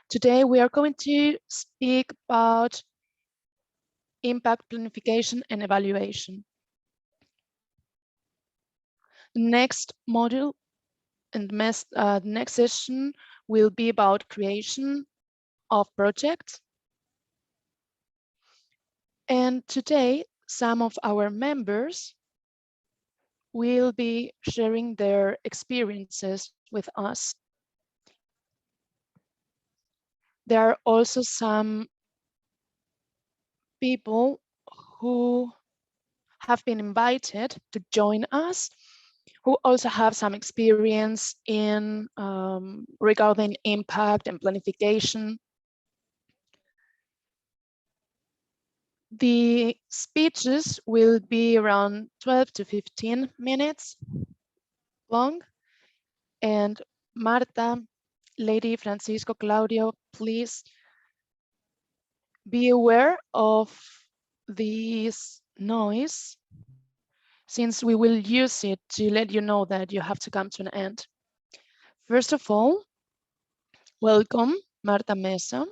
Today we are going to speak about impact planification and evaluation. The next module and the next session will be about creation of projects. And today, some of our members will be sharing their experiences with us. There are also some people who have been invited to join us, who also have some experience in regarding impact and planification. The speeches will be around 12 to 15 minutes long. And Marta, Leidy, Francisco, Claudio, please be aware of this noise, since we will use it to let you know that you have to come to an end. First of all, welcome Marta Messa.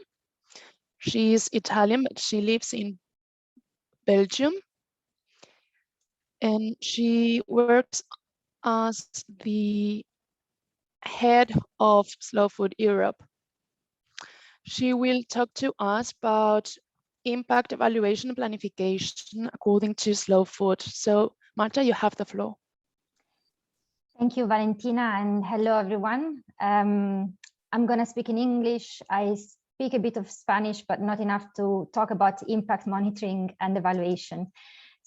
She is Italian, but she lives in Belgium. And she works as the head of Slow Food Europe. She will talk to us about impact evaluation and planification according to slow food. So Marta, you have the floor. Thank you, Valentina, and hello, everyone. I'm going to speak in English. I speak a bit of Spanish, but not enough to talk about impact monitoring and evaluation.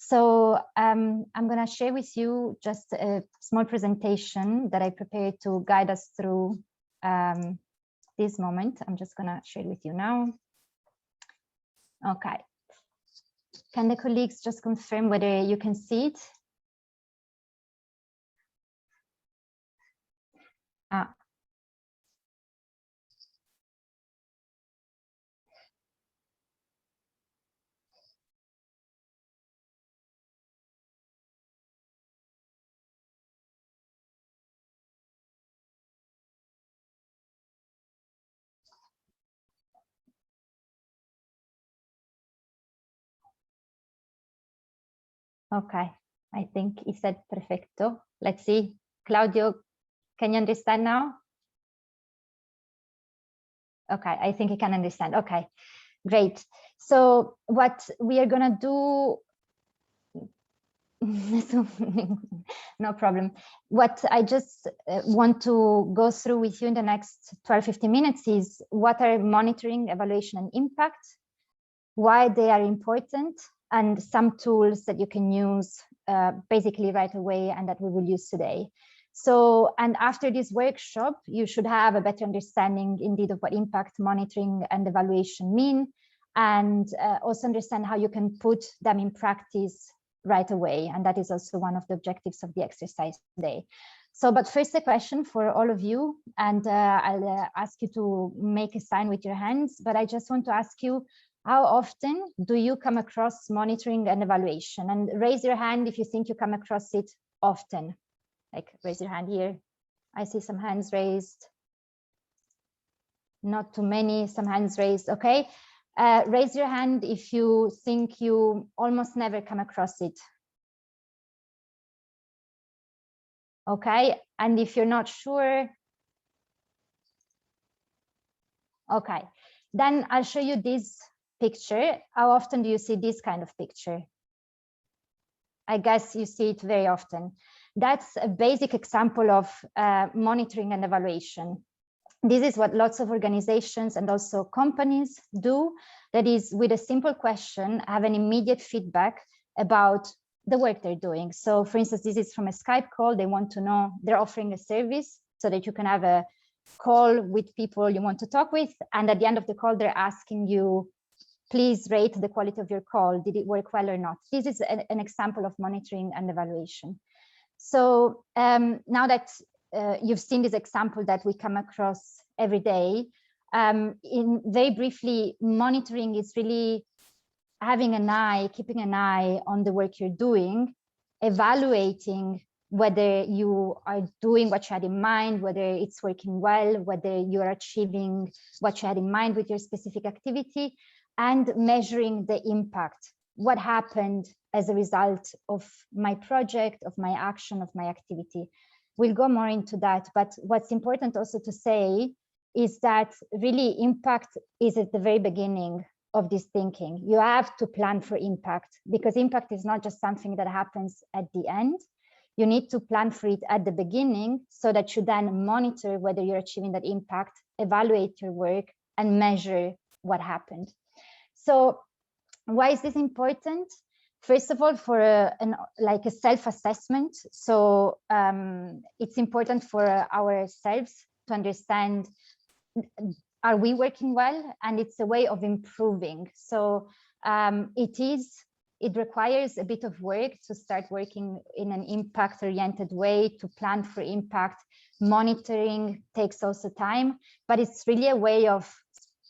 So I'm going to share with you just a small presentation that I prepared to guide us through this moment. I'm just going to share it with you now. Okay. Can the colleagues just confirm whether you can see it? Okay, I think he said perfecto. Let's see. Claudio, can you understand now? Okay, I think he can understand. Okay, great. So what we are gonna do, no problem. What I just want to go through with you in the next 12-15 minutes is what are monitoring, evaluation, and impact, why they are important, and some tools that you can use basically right away and that we will use today. So, and after this workshop, you should have a better understanding indeed of what impact monitoring and evaluation mean, and also understand how you can put them in practice right away. And that is also one of the objectives of the exercise today. So, but first a question for all of you, and I'll ask you to make a sign with your hands, but I just want to ask you, how often do you come across monitoring and evaluation? And raise your hand if you think you come across it often. Like raise your hand here. I see some hands raised. Not too many, some hands raised. Okay. Raise your hand if you think you almost never come across it. Okay. And if you're not sure. Okay. Then I'll show you this picture. How often do you see this kind of picture? I guess you see it very often. That's a basic example of monitoring and evaluation. This is what lots of organizations and also companies do. That is, with a simple question, have an immediate feedback about the work they're doing. So for instance, this is from a Skype call. They want to know, they're offering a service so that you can have a call with people you want to talk with. And at the end of the call, they're asking you, please rate the quality of your call. Did it work well or not? This is an example of monitoring and evaluation. So now that you've seen this example that we come across every day, in very briefly, monitoring is really having an eye, keeping an eye on the work you're doing, evaluating whether you are doing what you had in mind, whether it's working well, whether you're achieving what you had in mind with your specific activity, and measuring the impact. What happened as a result of my project, of my action, of my activity? We'll go more into that, but what's important also to say is that really impact is at the very beginning of this thinking. You have to plan for impact, because impact is not just something that happens at the end. You need to plan for it at the beginning so that you then monitor whether you're achieving that impact, evaluate your work, and measure what happened. So why is this important? First of all, for a self-assessment. So it's important for ourselves to understand, are we working well? And it's a way of improving. So it requires a bit of work to start working in an impact-oriented way, to plan for impact. Monitoring takes also time, but it's really a way of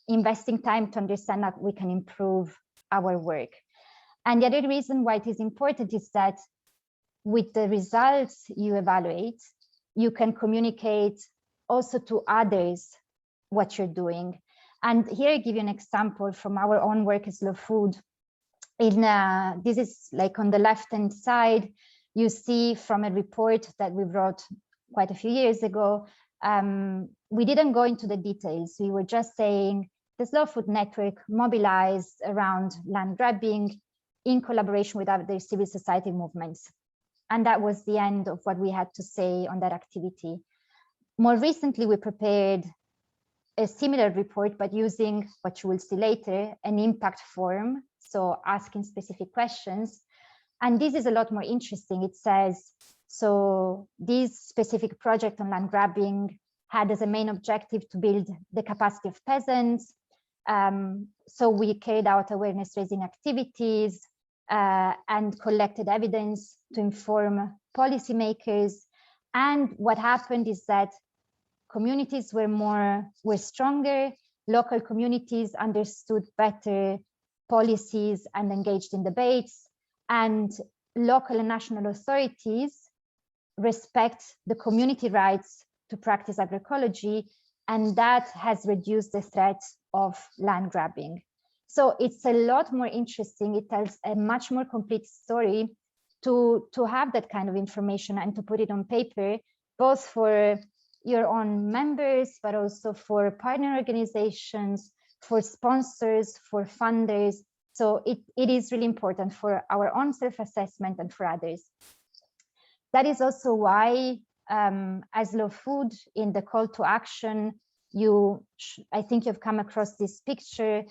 investing time to understand that we can improve our work. And the other reason why it is important is that with the results you evaluate, you can communicate also to others what you're doing. And here I give you an example from our own work as Slow Food. This is like on the left-hand side, you see from a report that we wrote quite a few years ago. We didn't go into the details. We were just saying the Slow Food Network mobilized around land grabbing in collaboration with other civil society movements. And that was the end of what we had to say on that activity. More recently, we prepared a similar report, but using what you will see later, an impact form. So asking specific questions. And this is a lot more interesting. It says, so this specific project on land grabbing had as a main objective to build the capacity of peasants. So we carried out awareness raising activities and collected evidence to inform policymakers. And what happened is that communities were stronger, local communities understood better policies and engaged in debates, and local and national authorities respect the community rights to practice agroecology, and that has reduced the threat of land grabbing. So it's a lot more interesting. It tells a much more complete story to have that kind of information and to put it on paper, both for your own members, but also for partner organizations, for sponsors, for funders. So it is really important for our own self-assessment and for others. That is also why, as Slow Food, in the call to action, I think you've come across this picture.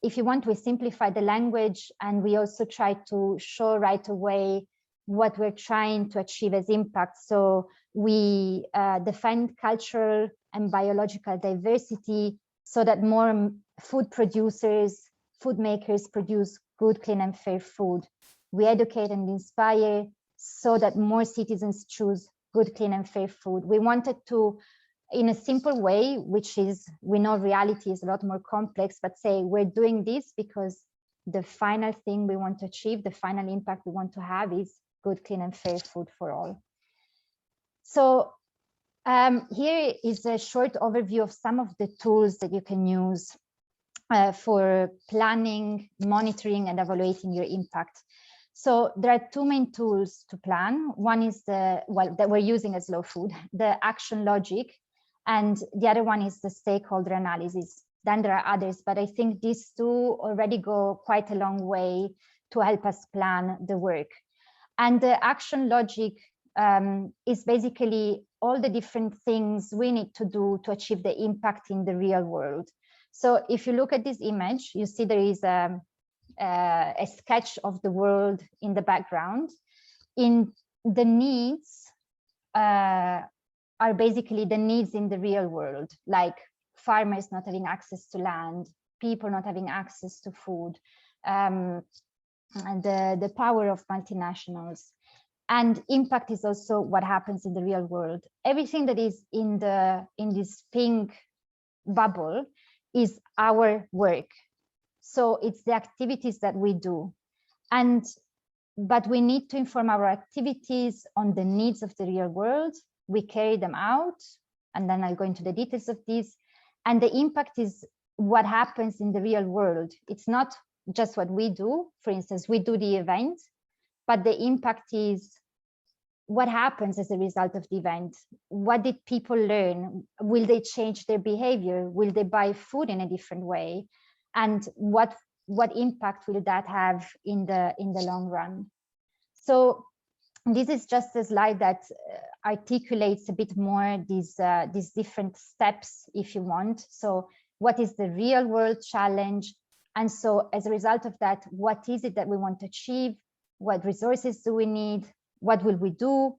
If you want, we simplify the language, and we also try to show right away what we're trying to achieve as impact. So we defend cultural and biological diversity so that more food producers, food makers produce good, clean, and fair food. We educate and inspire so that more citizens choose good, clean, and fair food. We wanted to, in a simple way, which is, we know reality is a lot more complex, but say we're doing this because the final thing we want to achieve, the final impact we want to have is good, clean, and fair food for all. So here is a short overview of some of the tools that you can use for planning, monitoring, and evaluating your impact. So there are two main tools to plan. One is that we're using as Slow Food, the action logic, and the other one is the stakeholder analysis. Then there are others, but I think these two already go quite a long way to help us plan the work. And the action logic is basically all the different things we need to do to achieve the impact in the real world. So if you look at this image, you see there is a sketch of the world in the background. In the needs are basically the needs in the real world, like farmers not having access to land, people not having access to food, and the power of multinationals. And impact is also what happens in the real world. Everything that is in this pink bubble is our work. So it's the activities that we do. And but we need to inform our activities on the needs of the real world. We carry them out, and then I'll go into the details of this. And the impact is what happens in the real world. It's not just what we do. For instance, we do the event, but the impact is what happens as a result of the event. What did people learn? Will they change their behavior? Will they buy food in a different way? And what impact will that have in the long run? So this is just a slide that articulates a bit more these different steps, if you want. So what is the real world challenge? And so as a result of that, what is it that we want to achieve? What resources do we need? What will we do?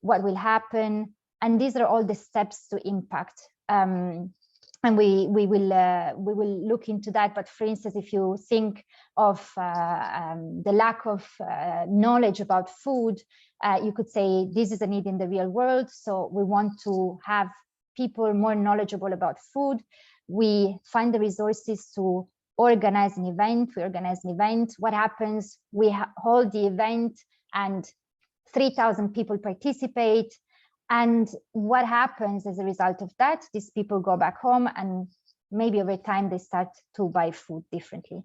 What will happen? And these are all the steps to impact. And we will look into that. But for instance, if you think of the lack of knowledge about food, you could say this is a need in the real world. So we want to have people more knowledgeable about food. We find the resources to organize an event. We organize an event. What happens? We hold the event and 3,000 people participate. And what happens as a result of that? These people go back home, and maybe over time they start to buy food differently.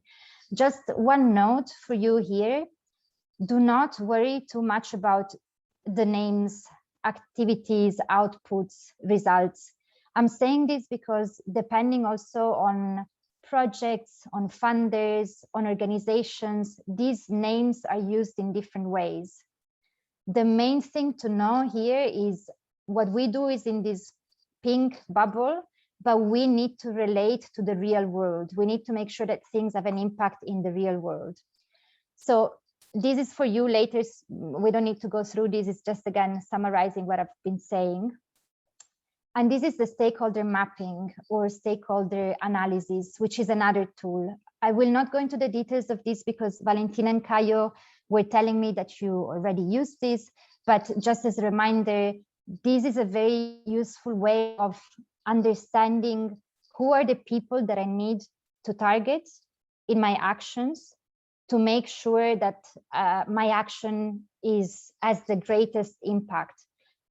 Just one note for you here: do not worry too much about the names, activities, outputs, results. I'm saying this because depending also on projects, on funders, on organizations, these names are used in different ways. The main thing to know here is what we do is in this pink bubble, but we need to relate to the real world. We need to make sure that things have an impact in the real world. So this is for you later. We don't need to go through this. It's just, again, summarizing what I've been saying. And this is the stakeholder mapping or stakeholder analysis, which is another tool. I will not go into the details of this because Valentina and Caio were telling me that you already use this, but just as a reminder, this is a very useful way of understanding who are the people that I need to target in my actions to make sure that my action has the greatest impact.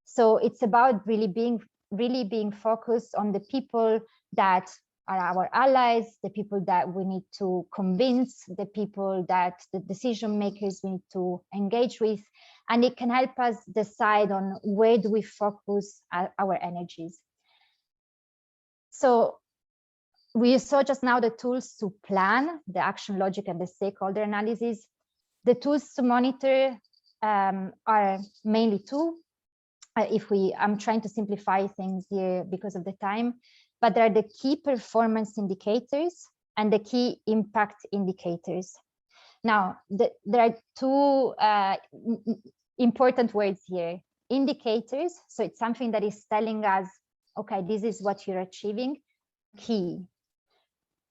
So it's about really being focused on the people that are our allies, the people that we need to convince, the people that the decision makers we need to engage with, and it can help us decide on where do we focus our energies. So we saw just now the tools to plan, the action logic and the stakeholder analysis. The tools to monitor are mainly two. I'm trying to simplify things here because of the time, but there are the key performance indicators and the key impact indicators. Now, there are two important words here. Indicators, so it's something that is telling us, okay, this is what you're achieving. Key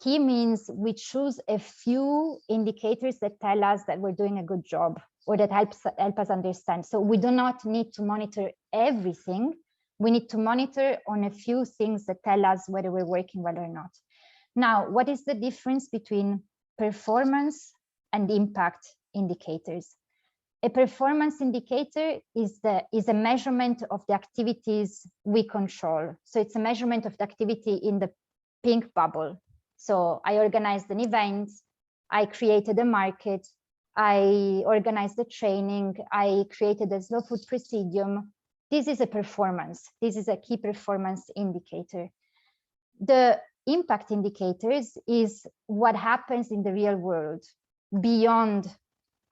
means we choose a few indicators that tell us that we're doing a good job or that help us understand. So we do not need to monitor everything. We need to monitor on a few things that tell us whether we're working well or not. Now, what is the difference between performance and impact indicators? A performance indicator is a measurement of the activities we control. So it's a measurement of the activity in the pink bubble. So I organized an event, I created a market, I organized the training, I created a slow food presidium. This is a performance. This is a key performance indicator. The impact indicators is what happens in the real world beyond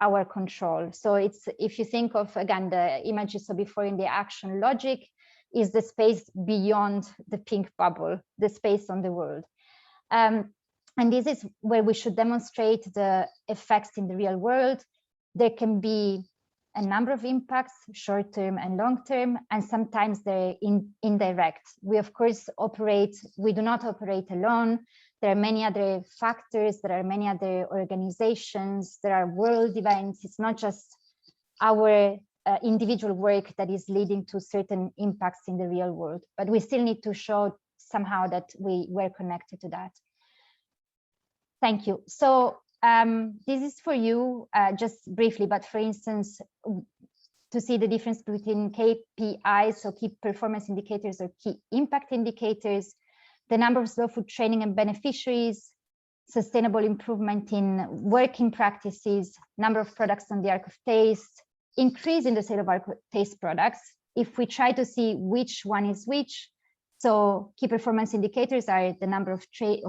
our control. So it's, if you think of, again, the image you saw before in the action logic, is the space beyond the pink bubble, the space on the world. And this is where we should demonstrate the effects in the real world. There can be a number of impacts, short-term and long-term, and sometimes they're indirect. We, of course, we do not operate alone. There are many other factors, there are many other organizations, there are world events. It's not just our individual work that is leading to certain impacts in the real world, but we still need to show somehow that we were connected to that. Thank you. So This is for you just briefly, but for instance, to see the difference between KPIs, so key performance indicators or key impact indicators, the number of slow food training and beneficiaries, sustainable improvement in working practices, number of products on the arc of taste, increase in the sale of arc of taste products. If we try to see which one is which, so key performance indicators are the number of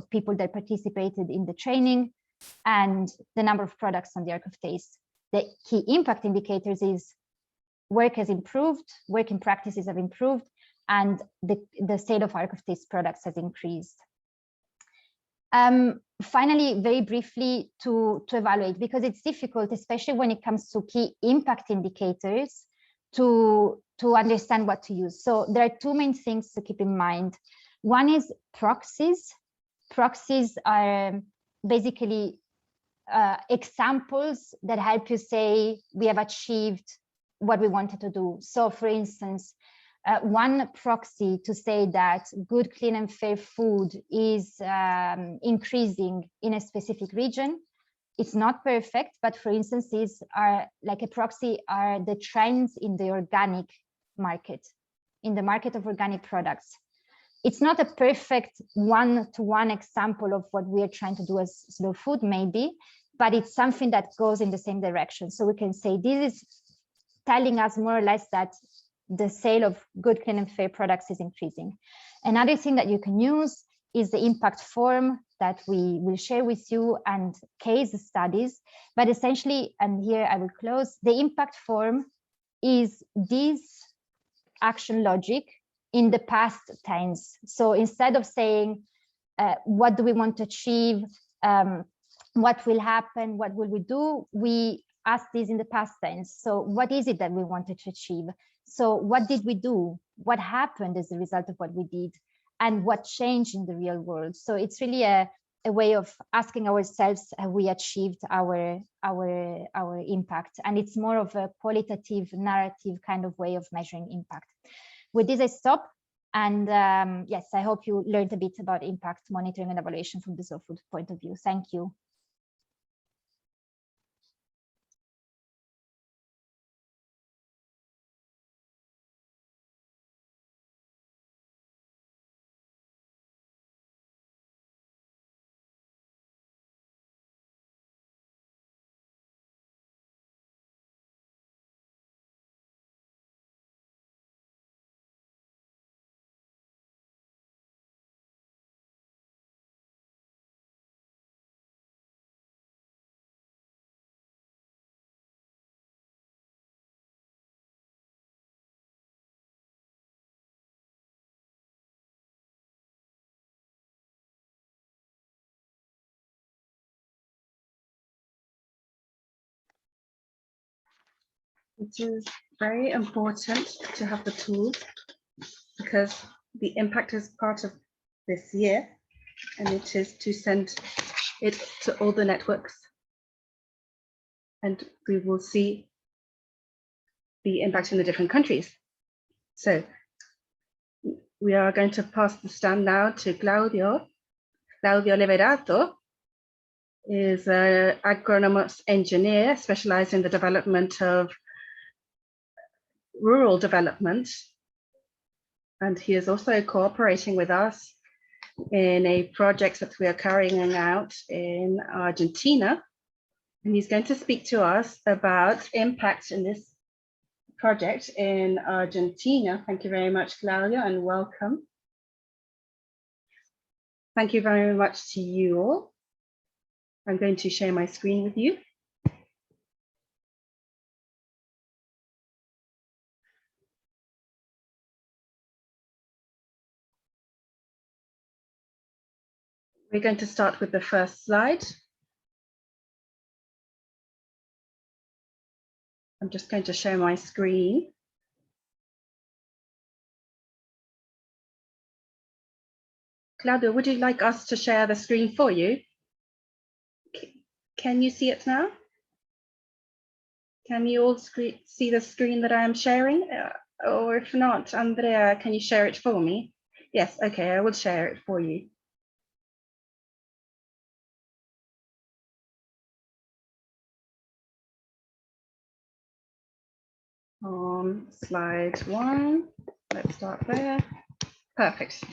people that participated in the training and the number of products on the arc of taste. The key impact indicators is work has improved, working practices have improved, and the sale of arc of taste products has increased. Finally, very briefly to evaluate, because it's difficult, especially when it comes to key impact indicators, to understand what to use. So there are two main things to keep in mind. One is proxies. Proxies are basically examples that help you say we have achieved what we wanted to do. So for instance, one proxy to say that good, clean and fair food is increasing in a specific region. It's not perfect, but for instance, these are like a proxy are the trends in the organic market, in the market of organic products. It's not a perfect one-to-one example of what we are trying to do as slow food, maybe, but it's something that goes in the same direction. So we can say this is telling us more or less that the sale of good, clean and fair products is increasing. Another thing that you can use is the impact form that we will share with you and case studies. But essentially, and here I will close, the impact form is this action logic in the past tense. So instead of saying, what do we want to achieve? What will happen? What will we do? We ask this in the past tense. So what is it that we wanted to achieve? So what did we do? What happened as a result of what we did? And what changed in the real world? So it's really a way of asking ourselves, have we achieved our impact? And it's more of a qualitative narrative kind of way of measuring impact. With this, I stop. And yes, I hope you learned a bit about impact monitoring and evaluation from the slow food point of view. Thank you. It is very important to have the tools because the impact is part of this year, and it is to send it to all the networks. And we will see the impact in the different countries. So we are going to pass the stand now to Claudio. Claudio Leveratto is an agronomist engineer specialized in the development of rural development, and he is also cooperating with us in a project that we are carrying out in Argentina, and he's going to speak to us about impact in this project in Argentina. Thank you very much, Claudio, and welcome. Thank you very much to you all. I'm going to share my screen with you. We're going to start with the first slide. I'm just going to share my screen. Claudio, would you like us to share the screen for you? Can you see it now? Can you all see the screen that I am sharing? Or if not, Andrea, can you share it for me? Yes, okay, I will share it for you. on slide 1. Let's start there. Perfect.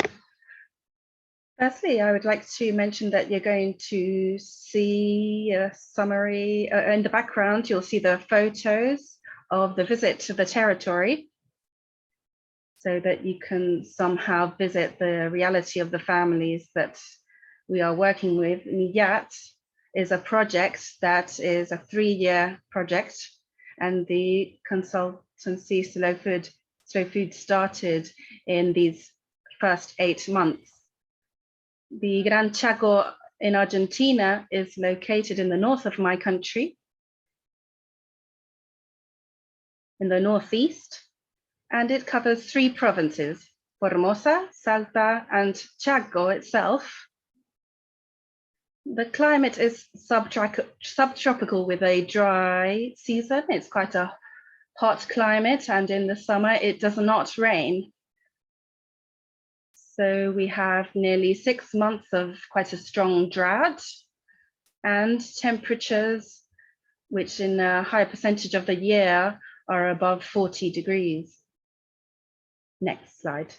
Firstly, I would like to mention that you're going to see a summary. In the background, you'll see the photos of the visit to the territory, so that you can somehow visit the reality of the families that we are working with. NIYAT is a project that is a 3-year project, and the consultancy Slow Food started in these first 8 months. The Gran Chaco in Argentina is located in the north of my country, in the northeast, and it covers 3 provinces, Formosa, Salta, and Chaco itself. The climate is subtropical with a dry season. It's quite a hot climate, and in the summer it does not rain. So we have nearly 6 months of quite a strong drought, and temperatures which in a high percentage of the year are above 40 degrees. Next slide.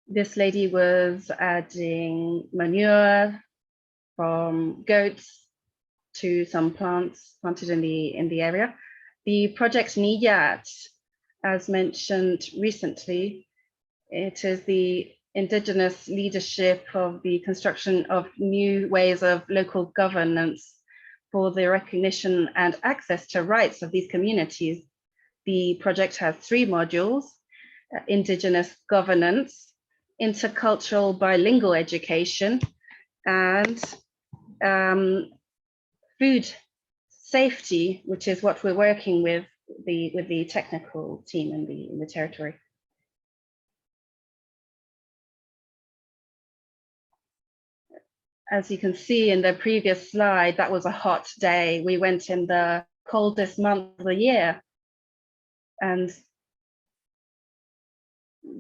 This lady was adding manure from goats to some plants planted in the area. The project NIYAT, as mentioned recently, it is the indigenous leadership of the construction of new ways of local governance for the recognition and access to rights of these communities. The project has 3 modules: indigenous governance, intercultural bilingual education, and food safety, which is what we're working with the technical team in the territory. As you can see in the previous slide, that was a hot day. We went in the coldest month of the year, and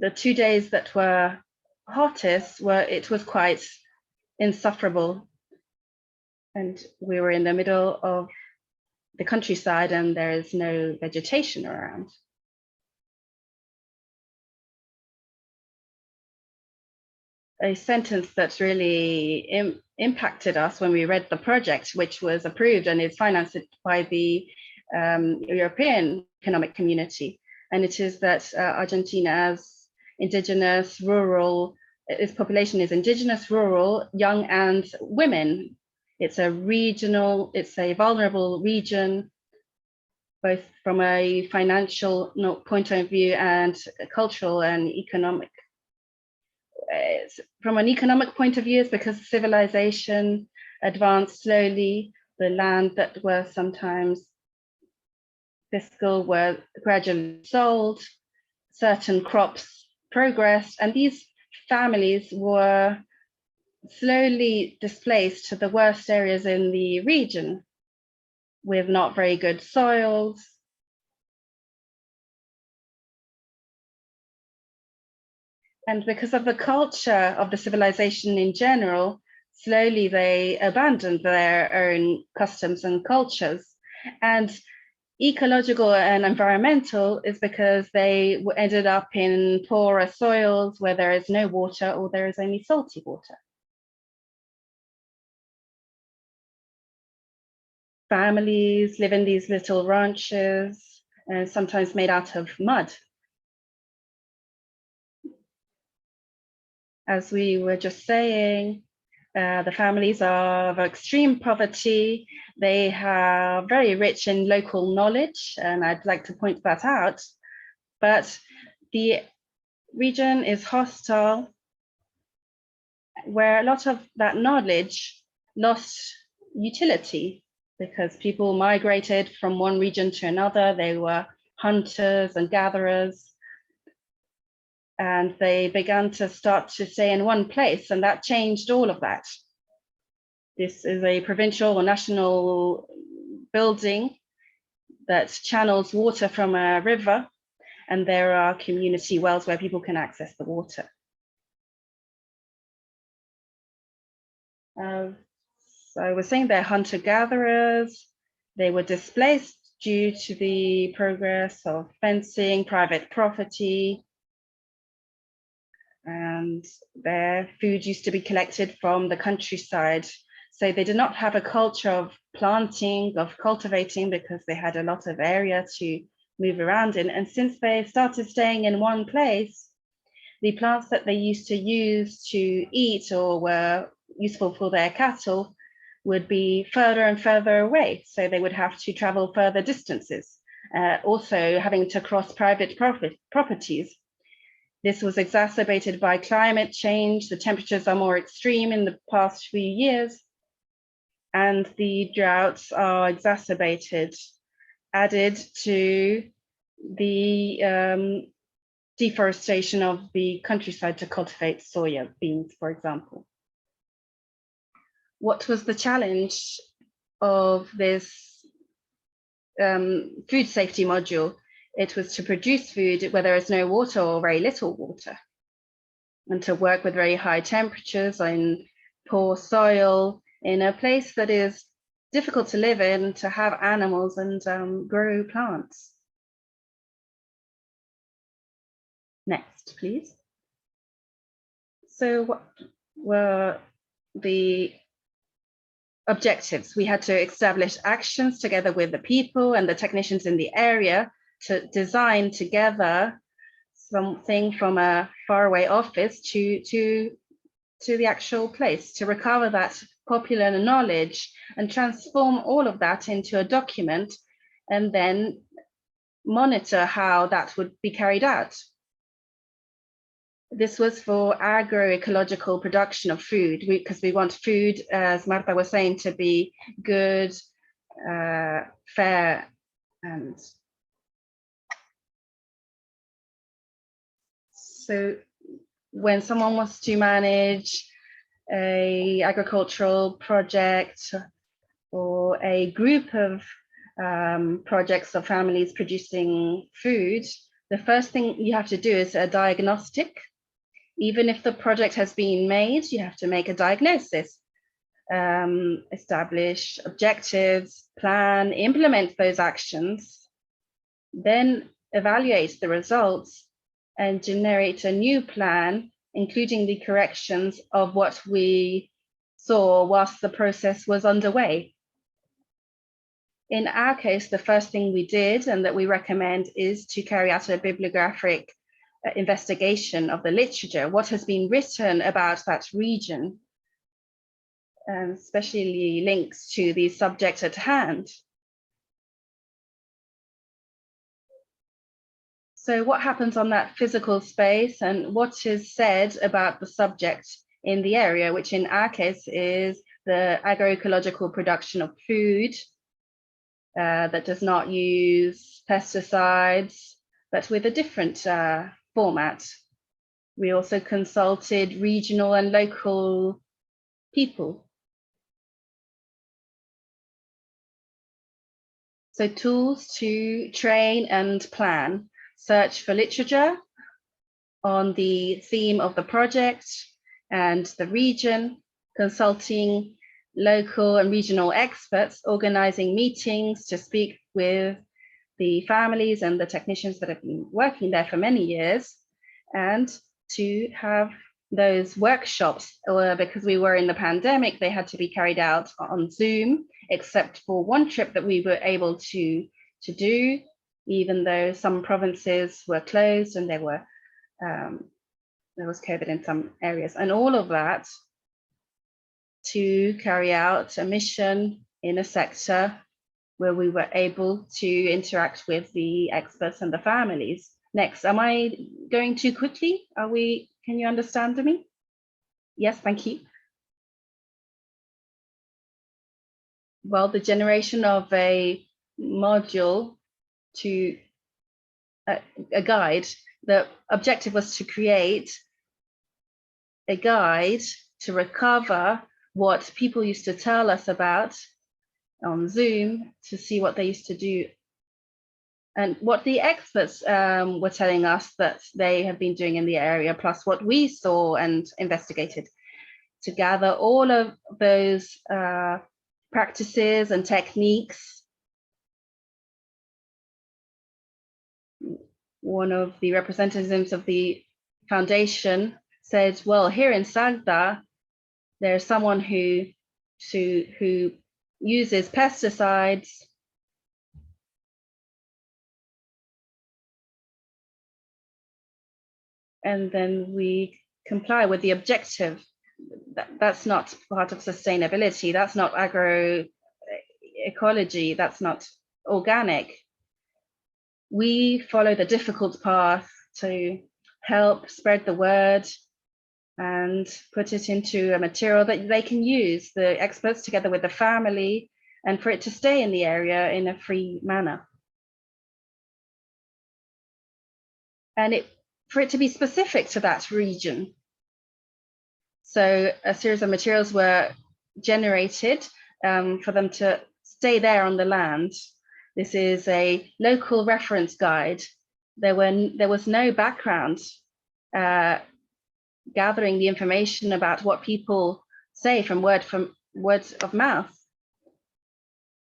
the 2 days that were hottest it was quite insufferable. And we were in the middle of the countryside, and there is no vegetation around. A sentence that really impacted us when we read the project, which was approved and is financed by the European Economic Community. And it is that Argentina's indigenous, rural, its population is indigenous, rural, young, and women. It's a vulnerable region, both from a financial point of view and cultural and economic. From an economic point of view, it's because civilization advanced slowly. The land that were sometimes fiscal were gradually sold. Certain crops progressed, and these families were slowly displaced to the worst areas in the region, with not very good soils. And because of the culture of the civilization in general, slowly they abandoned their own customs and cultures. And ecological and environmental is because they ended up in poorer soils where there is no water, or there is only salty water. Families live in these little ranches, sometimes made out of mud. As we were just saying, the families are of extreme poverty. They are very rich in local knowledge, and I'd like to point that out. But the region is hostile, where a lot of that knowledge lost utility because people migrated from one region to another. They were hunters and gatherers, and they began to start to stay in one place, and that changed all of that. This is a provincial or national building that channels water from a river, and there are community wells where people can access the water. So I was saying they're hunter-gatherers. They were displaced due to the progress of fencing, private property, and their food used to be collected from the countryside. So they did not have a culture of planting, of cultivating, because they had a lot of area to move around in. And since they started staying in one place, the plants that they used to use to eat or were useful for their cattle would be further and further away. So they would have to travel further distances, also having to cross private properties. This was exacerbated by climate change. The temperatures are more extreme in the past few years, and the droughts are exacerbated, added to the deforestation of the countryside to cultivate soya beans, for example. What was the challenge of this food safety module? It was to produce food where there is no water or very little water, and to work with very high temperatures in poor soil, in a place that is difficult to live in, to have animals and grow plants. Next, please. So what were the objectives? We had to establish actions together with the people and the technicians in the area to design together something from a faraway office to the actual place, to recover that popular knowledge and transform all of that into a document, and then monitor how that would be carried out. This was for agroecological production of food, because we want food, as Marta was saying, to be good, fair, and so when someone wants to manage an agricultural project or a group of projects of families producing food, the first thing you have to do is a diagnostic. Even if the project has been made, you have to make a diagnosis, establish objectives, plan, implement those actions, then evaluate the results and generate a new plan, including the corrections of what we saw whilst the process was underway. In our case, the first thing we did and that we recommend is to carry out a bibliographic investigation of the literature, what has been written about that region, and especially links to the subject at hand. So what happens on that physical space and what is said about the subject in the area, which in our case is the agroecological production of food that does not use pesticides, but with a different format. We also consulted regional and local people. So tools to train and plan. Search for literature on the theme of the project and the region, consulting local and regional experts, organizing meetings to speak with the families and the technicians that have been working there for many years, and to have those workshops, because we were in the pandemic, they had to be carried out on Zoom, except for one trip that we were able to do, even though some provinces were closed and there was COVID in some areas, and all of that to carry out a mission in a sector where we were able to interact with the experts and the families. Next, am I going too quickly? Can you understand me? Yes, thank you. Well, the generation of a module to a guide, the objective was to create a guide to recover what people used to tell us about on Zoom, to see what they used to do and what the experts were telling us that they have been doing in the area, plus what we saw and investigated. to gather all of those practices and techniques. One of the representatives of the foundation said, well, here in Sagda, there's someone who uses pesticides and then we comply with the objective. That's not part of sustainability. That's not agroecology. That's not organic. We follow the difficult path to help spread the word and put it into a material that they can use, the experts together with the family, and for it to stay in the area in a free manner. And for it to be specific to that region. So a series of materials were generated for them to stay there on the land. This is a local reference guide. There was no background gathering the information about what people say from words of mouth.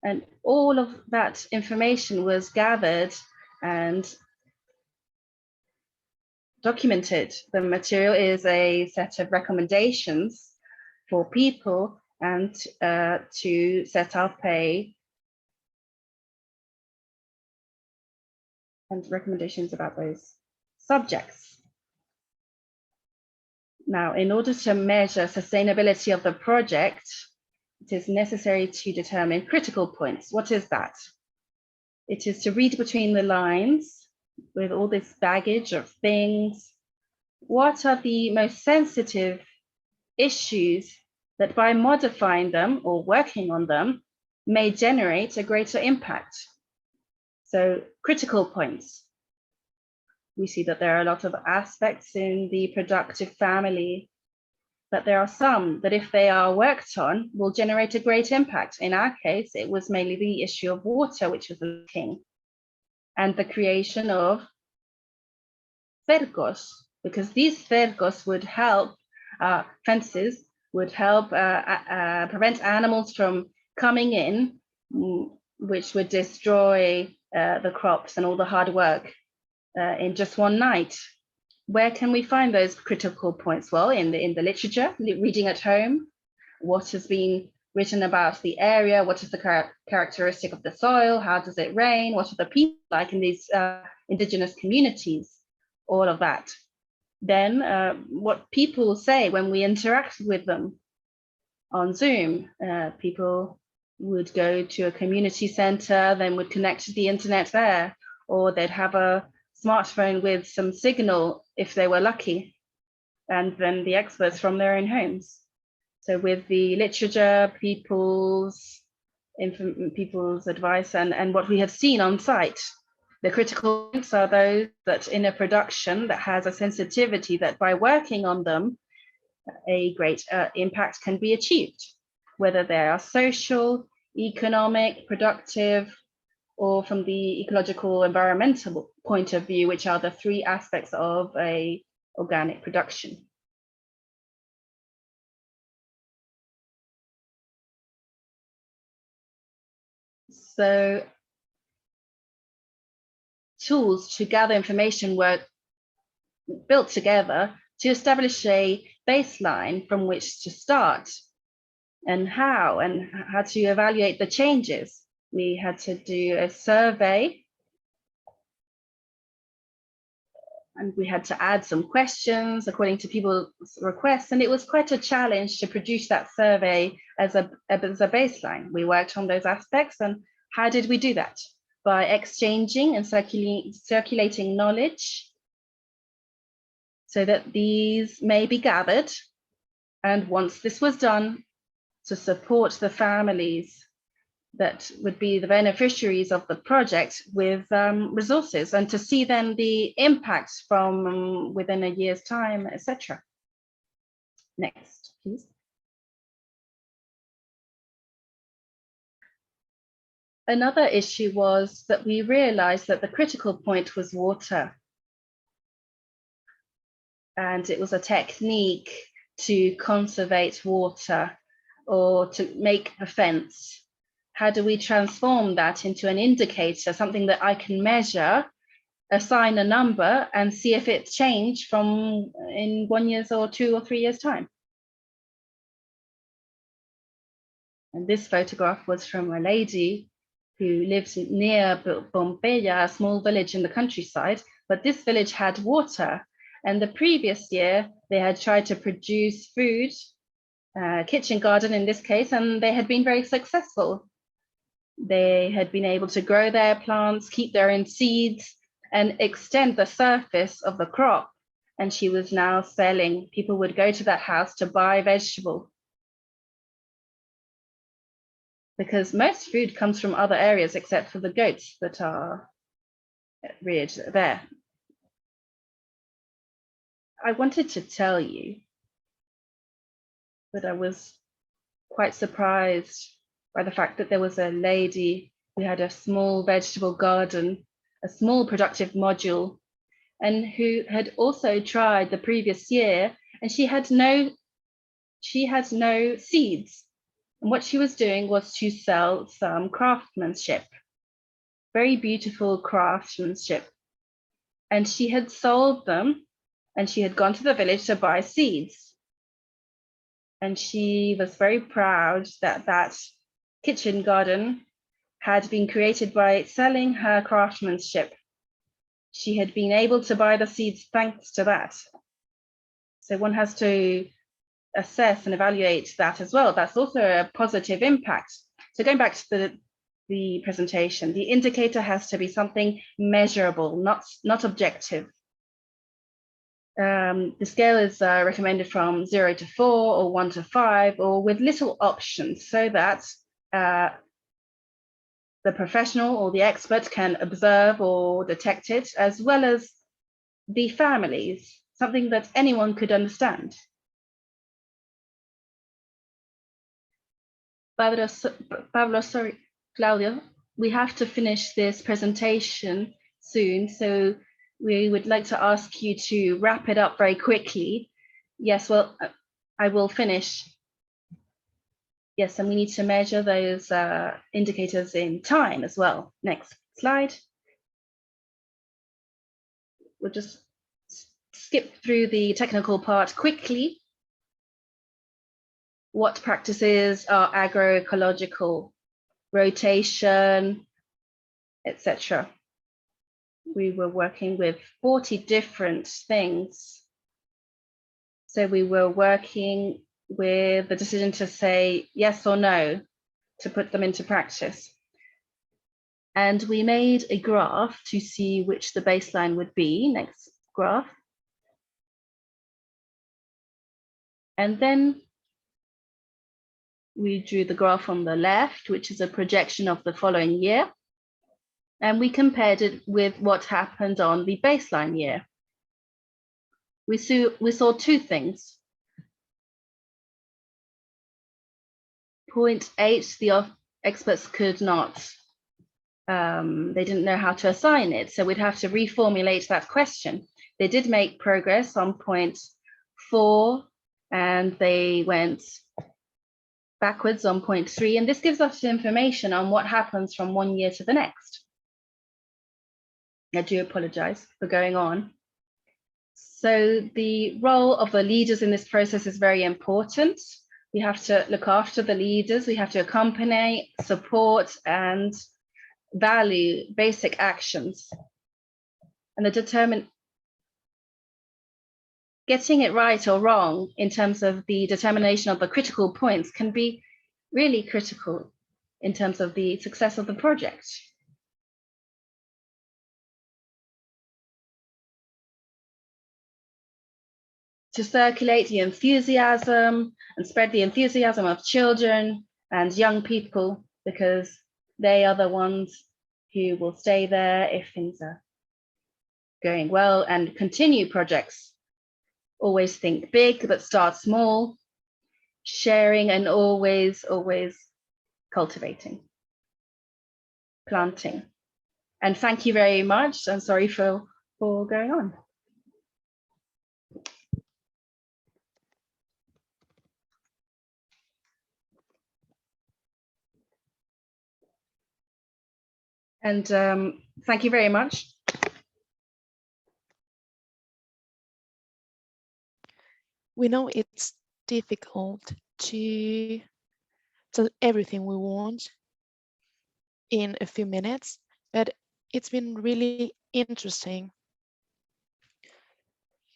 And all of that information was gathered and documented. The material is a set of recommendations for people and to set up and recommendations about those subjects. Now, in order to measure sustainability of the project, it is necessary to determine critical points. What is that? It is to read between the lines with all this baggage of things. What are the most sensitive issues that by modifying them or working on them may generate a greater impact? So critical points. We see that there are a lot of aspects in the productive family, but there are some that if they are worked on will generate a great impact. In our case, it was mainly the issue of water, which was the king, and the creation of cercos, because these cercos would help, fences would help prevent animals from coming in, which would destroy the crops and all the hard work in just one night. Where can we find those critical points? Well, in the literature, reading at home, what has been written about the area, what is the characteristic of the soil, how does it rain, what are the people like in these indigenous communities, all of that. Then what people say when we interact with them on Zoom. People would go to a community center, then would connect to the internet there, or they'd have a smartphone with some signal if they were lucky, and then the experts from their own homes. So with the literature, people's advice, and what we have seen on site, the critical points are those that in a production that has a sensitivity that by working on them, a great impact can be achieved, whether they are social, economic, productive, or from the ecological environmental point of view, which are the three aspects of a organic production. So tools to gather information were built together to establish a baseline from which to start, and how to evaluate the changes. We had to do a survey, and we had to add some questions according to people's requests, and it was quite a challenge to produce that survey as a baseline. We worked on those aspects, and how did we do that? By exchanging and circulating knowledge so that these may be gathered, and once this was done, to support the families that would be the beneficiaries of the project with resources, and to see then the impacts from within a year's time, etc. Next, please. Another issue was that we realized that the critical point was water. And it was a technique to conserve water or to make a fence? How do we transform that into an indicator, something that I can measure, assign a number, and see if it's changed from in 1 year or 2 or 3 years' time? And this photograph was from a lady who lives near Pompeya, a small village in the countryside, but this village had water. And the previous year, they had tried to produce food, kitchen garden in this case, and they had been very successful. They had been able to grow their plants, keep their own seeds, and extend the surface of the crop. And she was now selling. People would go to that house to buy vegetable, because most food comes from other areas except for the goats that are reared there. I wanted to tell you that I was quite surprised by the fact that there was a lady who had a small vegetable garden, a small productive module, and who had also tried the previous year, and she had no seeds. And what she was doing was to sell some craftsmanship, very beautiful craftsmanship. And she had sold them, and she had gone to the village to buy seeds. And she was very proud that that kitchen garden had been created by selling her craftsmanship. She had been able to buy the seeds thanks to that. So one has to assess and evaluate that as well. That's also a positive impact. So going back to the presentation, the indicator has to be something measurable, not objective. The scale is recommended from 0 to 4 or 1 to 5, or with little options, so that the professional or the expert can observe or detect it, as well as the families, something that anyone could understand. Claudio, we have to finish this presentation soon, so we would like to ask you to wrap it up very quickly. Yes, well, I will finish. Yes, and we need to measure those indicators in time as well. Next slide. We'll just skip through the technical part quickly. What practices are agroecological? Rotation, etc. We were working with 40 different things. So we were working with the decision to say yes or no, to put them into practice. And we made a graph to see which the baseline would be. Next graph. And then we drew the graph on the left, which is a projection of the following year. And we compared it with what happened on the baseline year. We saw two things. 0.8, the experts could not, they didn't know how to assign it. So we'd have to reformulate that question. They did make progress on 0.4, and they went backwards on 0.3, and this gives us information on what happens from 1 year to the next. I do apologize for going on. So the role of the leaders in this process is very important. We have to look after the leaders. We have to accompany, support, and value basic actions. And getting it right or wrong in terms of the determination of the critical points can be really critical in terms of the success of the project. To circulate the enthusiasm and spread the enthusiasm of children and young people, because they are the ones who will stay there if things are going well and continue projects. Always think big, but start small, sharing, and always cultivating, planting. And thank you very much. I'm sorry for going on. And thank you very much. We know it's difficult to tell everything we want in a few minutes, but it's been really interesting.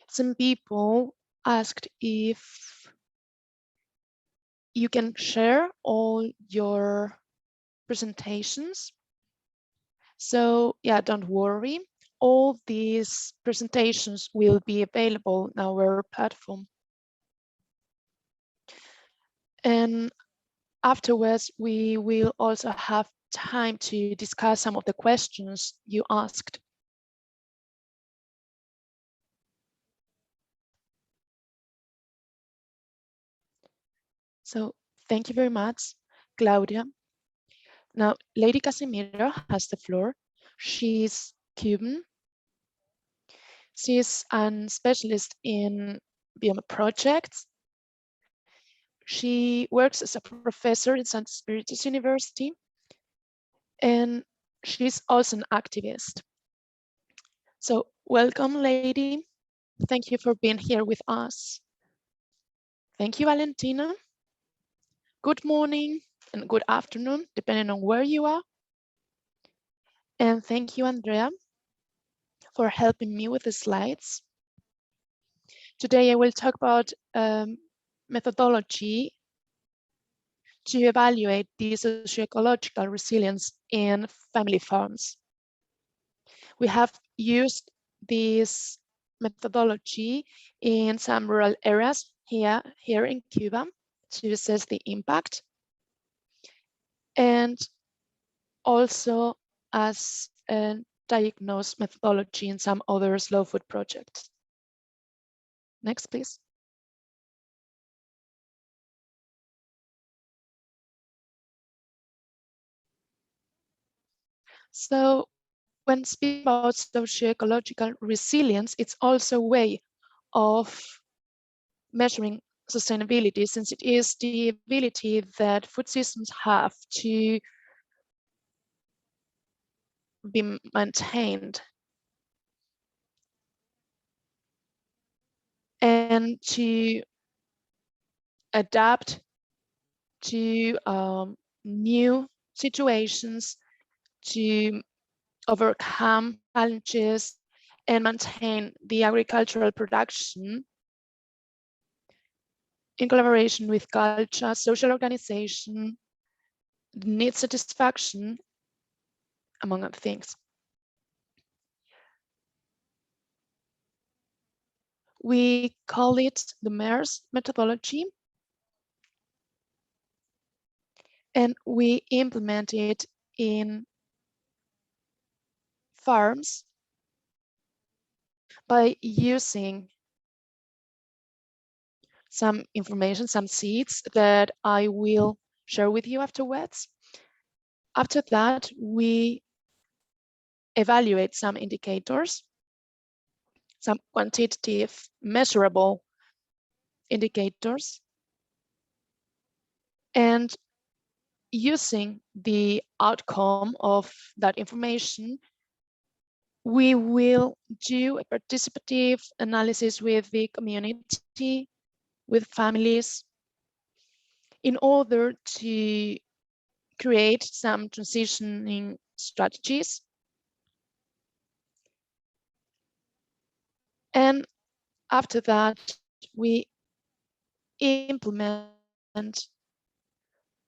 Some people asked if you can share all your presentations. So yeah, don't worry. All these presentations will be available on our platform. And afterwards, we will also have time to discuss some of the questions you asked. So thank you very much, Claudia. Now, Lady Casimiro has the floor. She's Cuban. She's a specialist in BIOMAS projects. She works as a professor in Socioecological University, and she's also an activist. So welcome, Lady. Thank you for being here with us. Thank you, Valentina. Good morning and good afternoon, depending on where you are. And thank you, Andrea, for helping me with the slides. Today, I will talk about methodology to evaluate the socioecological resilience in family farms. We have used this methodology in some rural areas here in Cuba to assess the impact, and also as a diagnosed methodology in some other slow food projects. Next, please. So when speaking about socioecological resilience, it's also a way of measuring sustainability, since it is the ability that food systems have to be maintained and to adapt to new situations, to overcome challenges and maintain the agricultural production in collaboration with culture, social organization, need satisfaction, among other things. We call it the MERS methodology, and we implement it in farms by using some information, some seeds that I will share with you afterwards. After that, we evaluate some indicators, some quantitative, measurable indicators, and using the outcome of that information, we will do a participative analysis with the community, with families, in order to create some transitioning strategies. And after that, we implement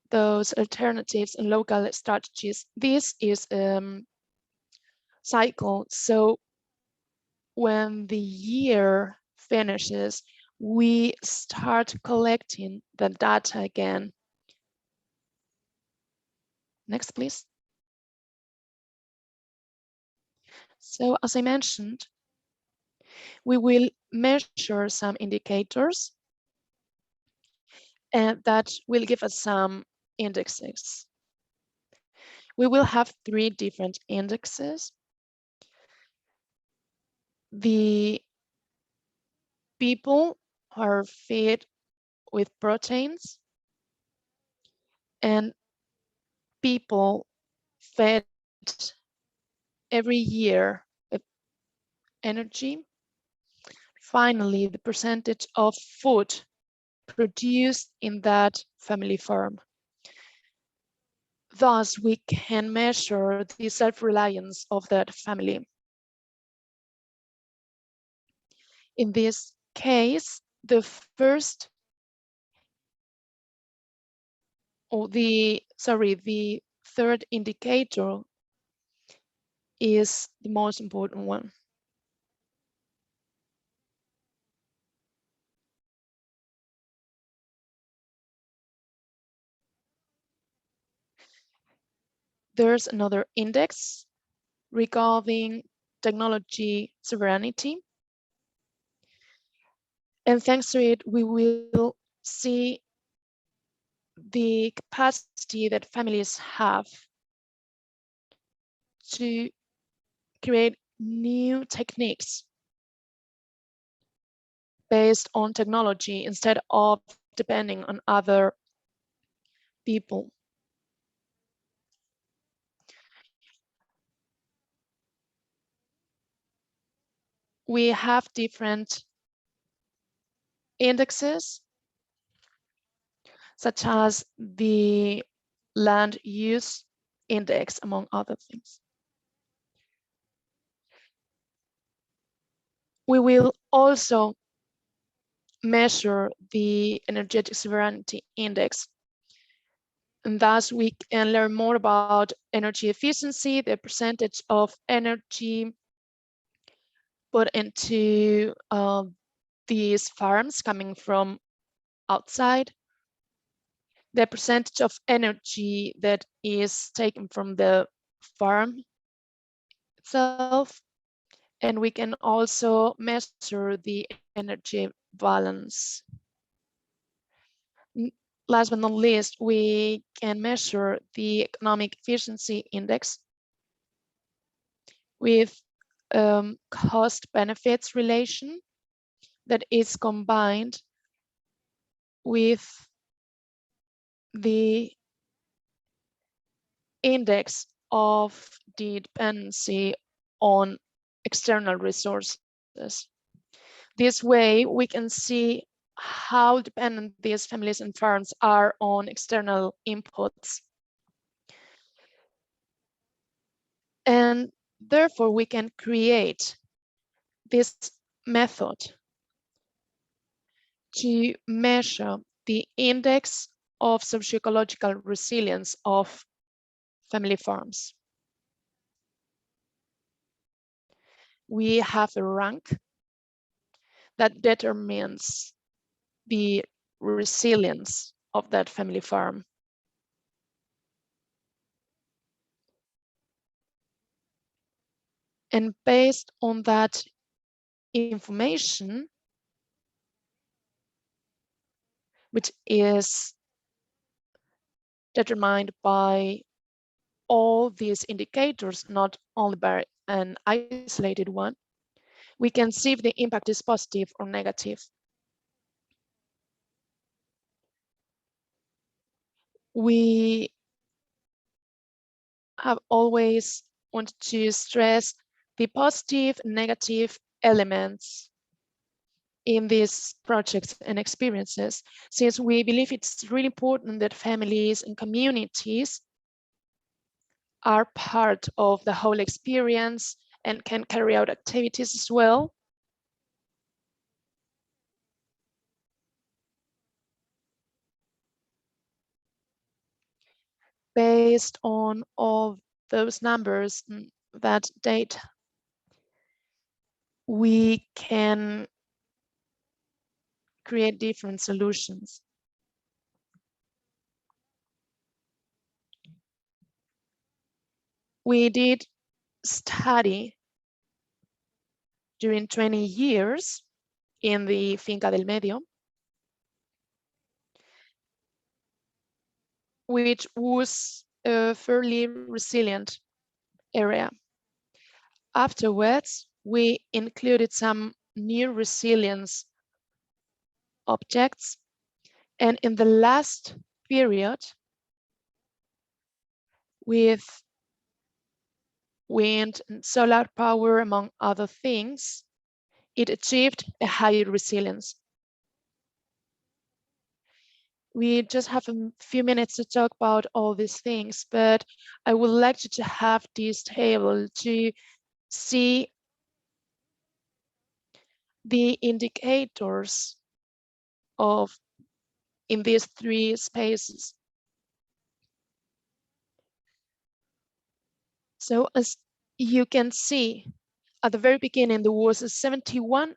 those alternatives and local strategies. This is a cycle. So when the year finishes, we start collecting the data again. Next, please. So as I mentioned, we will measure some indicators and that will give us some indexes. We will have 3 different indexes. The people who are fed with proteins and people fed every year of energy. Finally, the percentage of food produced in that family farm. Thus, we can measure the self-reliance of that family. In this case, the third indicator is the most important one. There's another index regarding technology sovereignty. And thanks to it, we will see the capacity that families have to create new techniques based on technology instead of depending on other people. We have different indexes, such as the land use index, among other things. We will also measure the energetic sovereignty index. And thus we can learn more about energy efficiency, the percentage of energy put into these farms coming from outside, the percentage of energy that is taken from the farm itself, and we can also measure the energy balance. Last but not least, we can measure the economic efficiency index with cost benefits relation that is combined with the index of the dependency on external resources. This way, we can see how dependent these families and farms are on external inputs. And therefore, we can create this method to measure the index of socioecological resilience of family farms. We have a rank that determines the resilience of that family farm. And based on that information, which is determined by all these indicators, not only by an isolated one, we can see if the impact is positive or negative. We have always wanted to stress the positive and negative elements in these projects and experiences, since we believe it's really important that families and communities are part of the whole experience and can carry out activities as well. Based on all those numbers, that data, we can create different solutions. We did study during 20 years in the Finca del Medio, which was a fairly resilient area. Afterwards, we included some new resilience objects. And in the last period, with wind, and solar power, among other things, it achieved a higher resilience. We just have a few minutes to talk about all these things, but I would like you to have this table to see the indicators of in these three spaces. So as you can see, at the very beginning, there was a 71%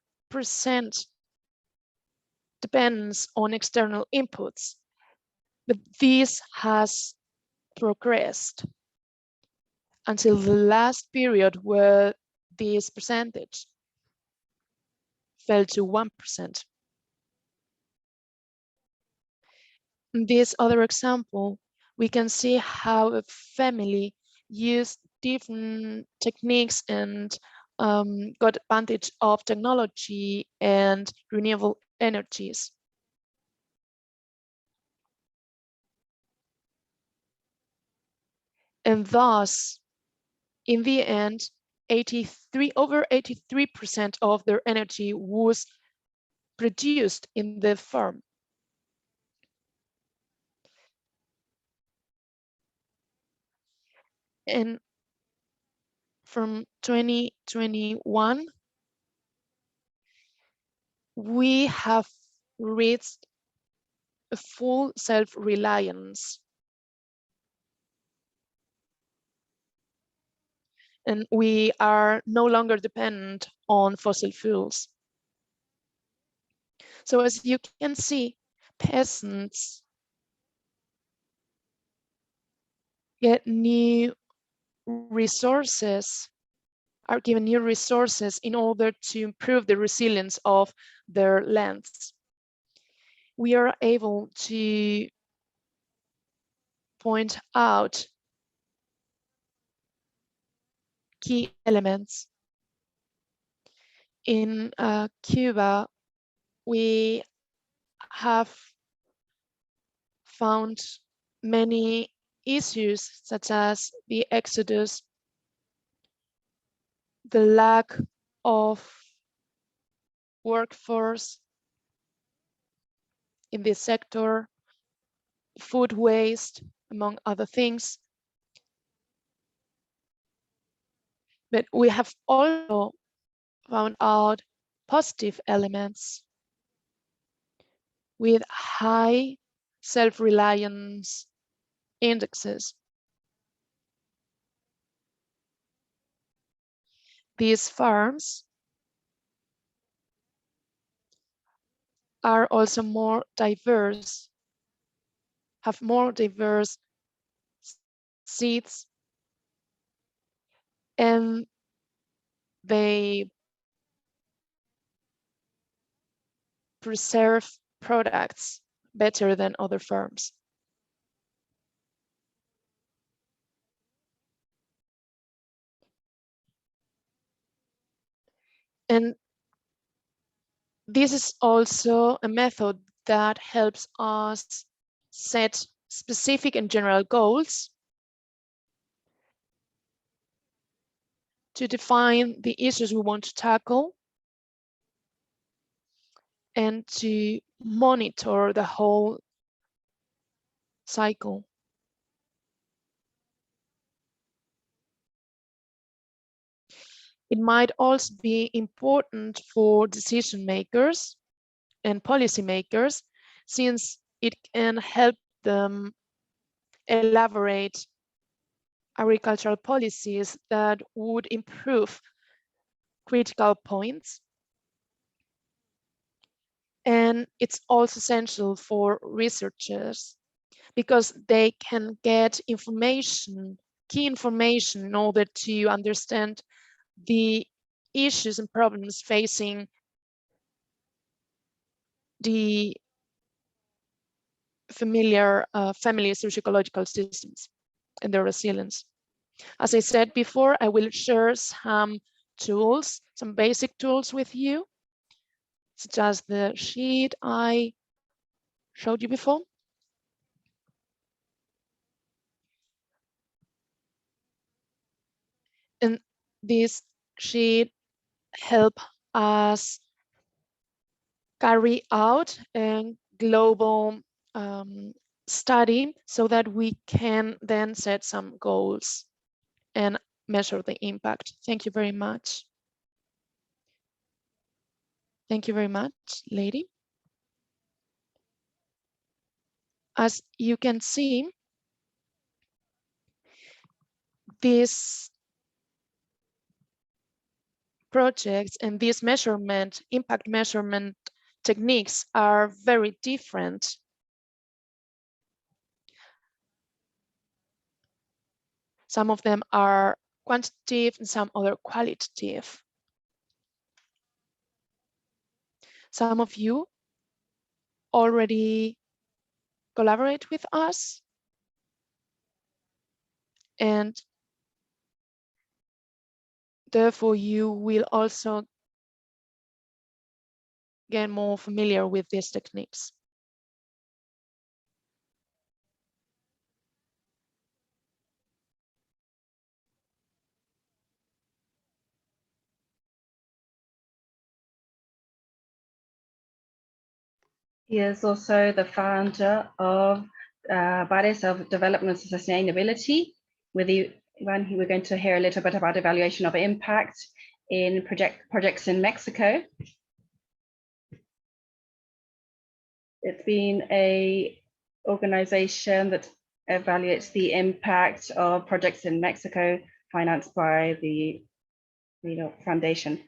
dependence on external inputs, but this has progressed until the last period where this percentage fell to 1%. In this other example, we can see how a family used different techniques and got advantage of technology and renewable energies. And thus, in the end, over 83% of their energy was produced in the farm. And from 2021, we have reached a full self-reliance. And we are no longer dependent on fossil fuels. So as you can see, peasants get new resources, are given new resources in order to improve the resilience of their lands. We are able to point out key elements. In Cuba, we have found many issues such as the exodus, the lack of workforce in this sector, food waste, among other things. But we have also found out positive elements with high self-reliance indexes. These farms are also more diverse, have more diverse seeds, and they preserve products better than other farms. And this is also a method that helps us set specific and general goals to define the issues we want to tackle and to monitor the whole cycle. It might also be important for decision makers and policymakers, since it can help them elaborate agricultural policies that would improve critical points. And it's also essential for researchers because they can get information, key information, in order to understand the issues and problems facing the familiar family socioecological systems and their resilience. As I said before, I will share some tools, some basic tools with you, such as the sheet I showed you before. And this sheet help us carry out a global study so that we can then set some goals and measure the impact. Thank you very much. Thank you very much, Leidy. As you can see, these projects and these impact measurement techniques are very different. Some of them are quantitative and some other qualitative. Some of you already collaborate with us, and therefore you will also get more familiar with these techniques. He is also the founder of Bodies of Development and Sustainability. With Ivan, we're going to hear a little bit about evaluation of impact in projects in Mexico. It's been an organization that evaluates the impact of projects in Mexico, financed by the Foundation.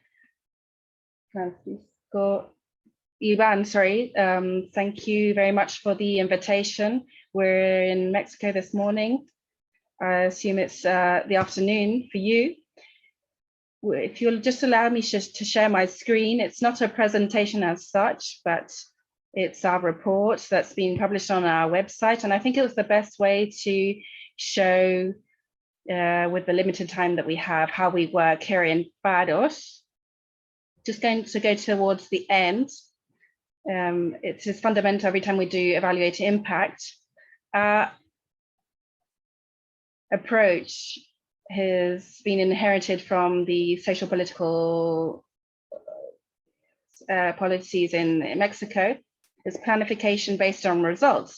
Francisco. Ivan, sorry, thank you very much for the invitation. We're in Mexico this morning. I assume it's the afternoon for you. If you'll just allow me to share my screen, it's not a presentation as such, but it's our report that's been published on our website. And I think it was the best way to show, with the limited time that we have, how we work here in Paros. Just going to go towards the end. It is fundamental every time we do evaluate impact. Our approach has been inherited from the social political policies in Mexico. It's planification based on results.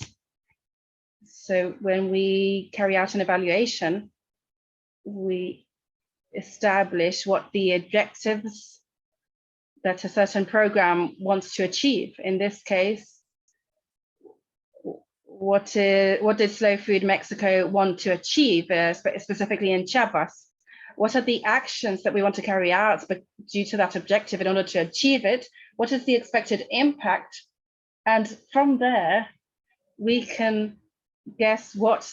So when we carry out an evaluation, we establish what the objectives that a certain program wants to achieve. In this case, what did Slow Food Mexico want to achieve, specifically in Chiapas? What are the actions that we want to carry out but due to that objective in order to achieve it? What is the expected impact? And from there, we can guess what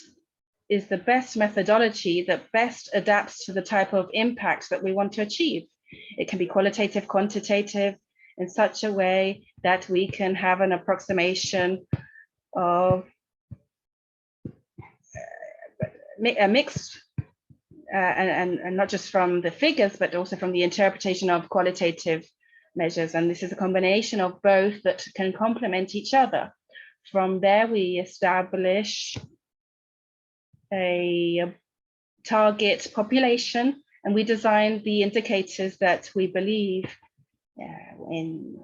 is the best methodology that best adapts to the type of impact that we want to achieve. It can be qualitative, quantitative, in such a way that we can have an approximation of a mix, and not just from the figures, but also from the interpretation of qualitative measures. And this is a combination of both that can complement each other. From there, we establish a target population, and we design the indicators that we believe in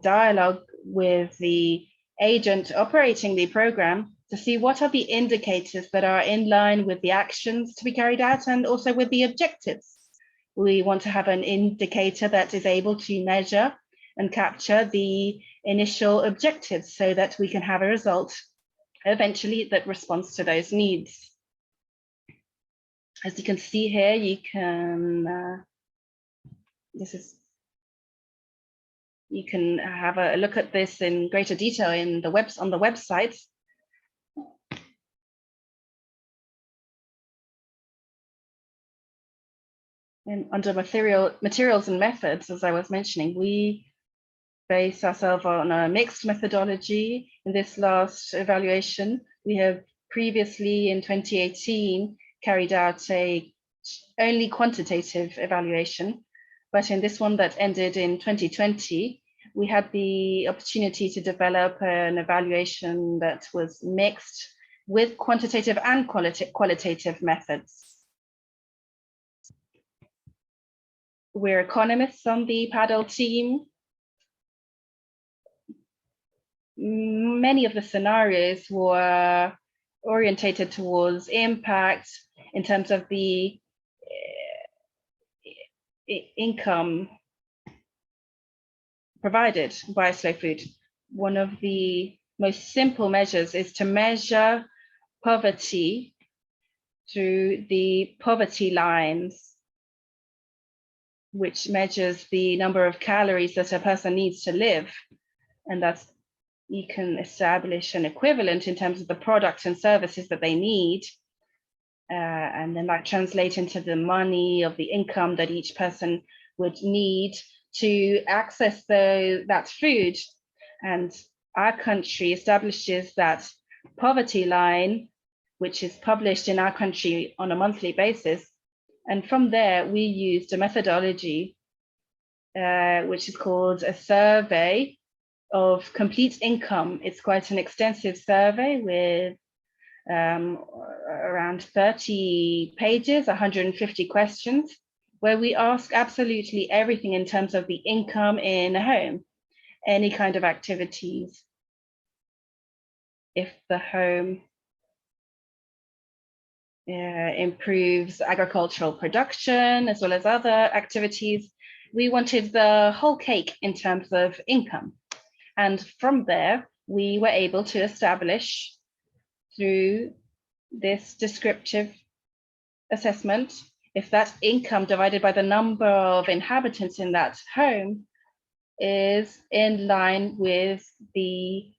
dialogue with the agent operating the program to see what are the indicators that are in line with the actions to be carried out and also with the objectives. We want to have an indicator that is able to measure and capture the initial objectives so that we can have a result eventually that responds to those needs. As you can see here, you can you can have a look at this in greater detail in on the website. And under materials and methods, as I was mentioning, we base ourselves on a mixed methodology. In this last evaluation, we have previously in 2018 carried out a only quantitative evaluation, but in this one that ended in 2020, we had the opportunity to develop an evaluation that was mixed with quantitative and qualitative methods. we're economists on the paddle team. Many of the scenarios were orientated towards impact in terms of the income provided by slow food. One of the most simple measures is to measure poverty through the poverty lines, which measures the number of calories that a person needs to live. And that's, you can establish an equivalent in terms of the products and services that they need. And then that translates into the money of the income that each person would need to access that food. And our country establishes that poverty line, which is published in our country on a monthly basis. And from there, we used a methodology, which is called a survey of complete income. It's quite an extensive survey with around 30 pages, 150 questions, where we ask absolutely everything in terms of the income in a home, any kind of activities. If the home improves agricultural production as well as other activities, we wanted the whole cake in terms of income. And from there, we were able to establish through this descriptive assessment, if that income divided by the number of inhabitants in that home is in line with the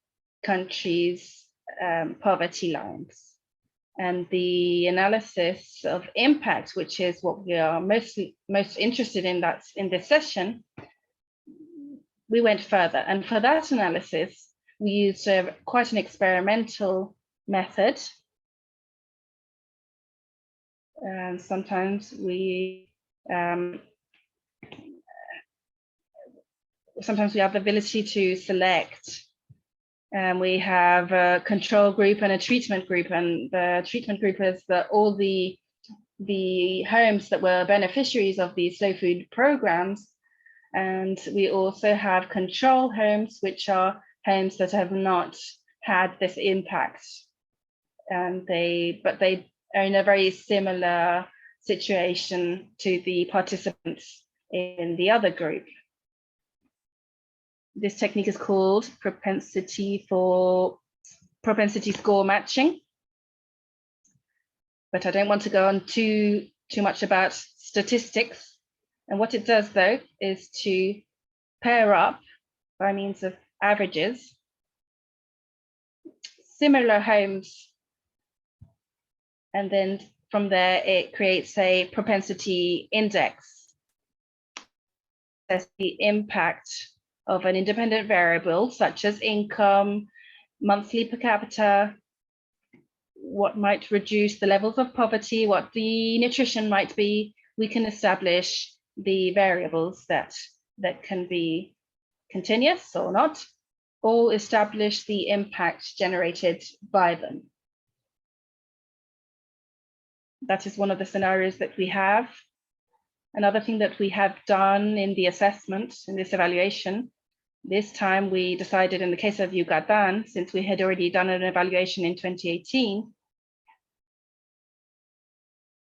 country's poverty lines. And the analysis of impact, which is what we are most interested in in this session, we went further. And for that analysis, we used quite an experimental method. And sometimes we have the ability to select. We have a control group and a treatment group, and the treatment group is all the homes that were beneficiaries of the slow food programs. And we also have control homes, which are homes that have not had this impact. And they are in a very similar situation to the participants in the other group. This technique is called propensity score matching. But I don't want to go on too much about statistics. And what it does, though, is to pair up, by means of averages, similar homes. And then from there, it creates a propensity index. That's the impact of an independent variable, such as income, monthly per capita, what might reduce the levels of poverty, what the nutrition might be. We can establish the variables that can be continuous or not, or establish the impact generated by them. That is one of the scenarios that we have. Another thing that we have done in the assessment, in this evaluation, this time we decided in the case of Yucatan, since we had already done an evaluation in 2018,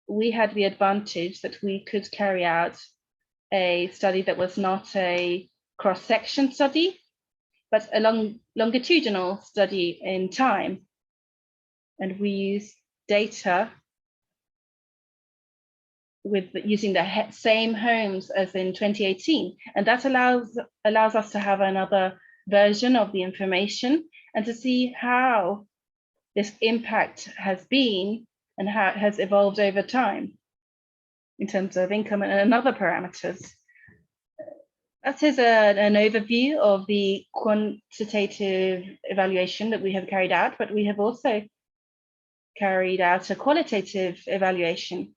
we had the advantage that we could carry out a study that was not a cross-section study, but a longitudinal study in time. And we used data using the same homes as in 2018. And that allows us to have another version of the information and to see how this impact has been and how it has evolved over time in terms of income and other parameters. That is an overview of the quantitative evaluation that we have carried out, but we have also carried out a qualitative evaluation.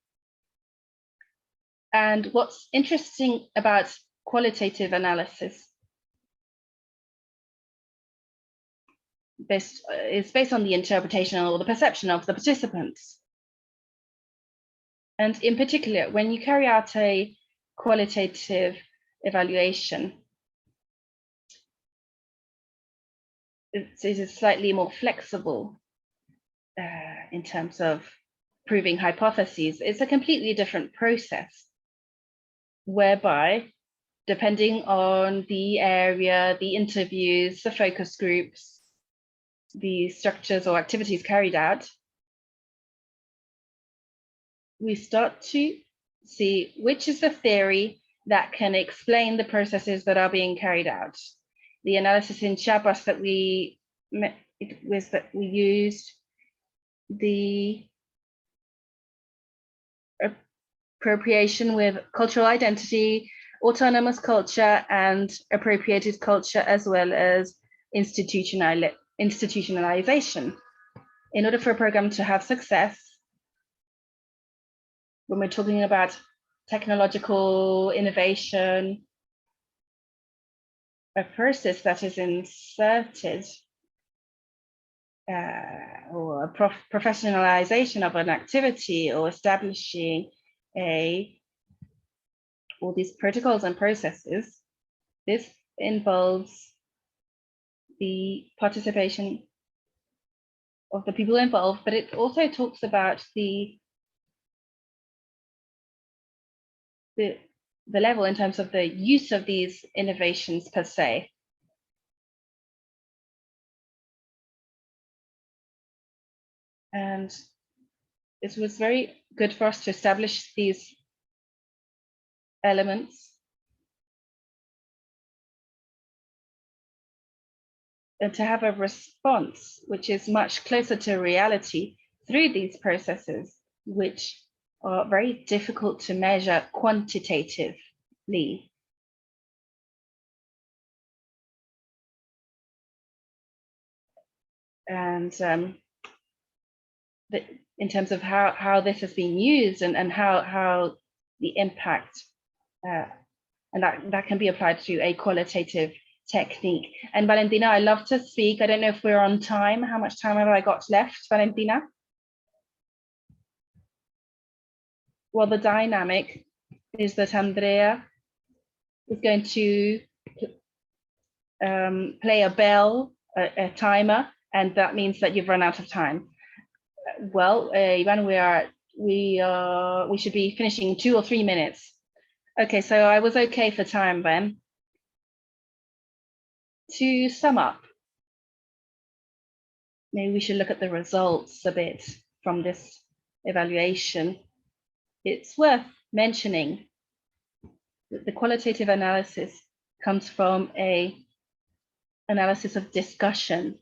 And what's interesting about qualitative analysis is based on the interpretation or the perception of the participants. And in particular, when you carry out a qualitative evaluation. It is slightly more flexible in terms of proving hypotheses. It's a completely different process whereby, depending on the area, the interviews, the focus groups, the structures or activities carried out, we start to see which is the theory that can explain the processes that are being carried out. The analysis in Chiapas that we used the appropriation with cultural identity, autonomous culture, and appropriated culture, as well as institutionalization. In order for a program to have success, when we're talking about technological innovation, a process that is inserted or a professionalization of an activity, or establishing all these protocols and processes, this involves the participation of the people involved, but it also talks about the level in terms of the use of these innovations per se. And it was very good for us to establish these elements and to have a response which is much closer to reality through these processes, which are very difficult to measure quantitatively. And in terms of how this has been used and how the impact, and that can be applied to a qualitative technique. And Valentina, I love to speak. I don't know if we're on time. How much time have I got left, Valentina? Well, the dynamic is that Andrea is going to play a bell, a timer, and that means that you've run out of time. Well, Ivan, we should be finishing in 2 or 3 minutes. Okay, so I was okay for time then. To sum up, maybe we should look at the results a bit from this evaluation. It's worth mentioning that the qualitative analysis comes from an analysis of discussion,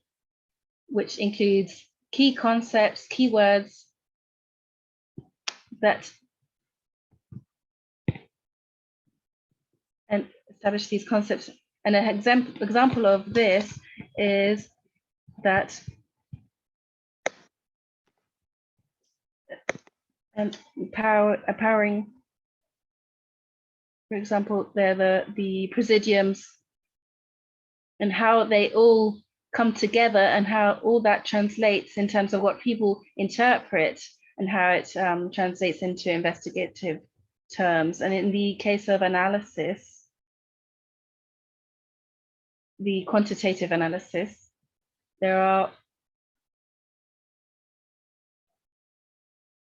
which includes key concepts, keywords that and establish these concepts. And an example of this is that empowering, for example, they're the presidiums and how they all come together and how all that translates in terms of what people interpret and how it translates into investigative terms. And in the case of analysis, the quantitative analysis, there are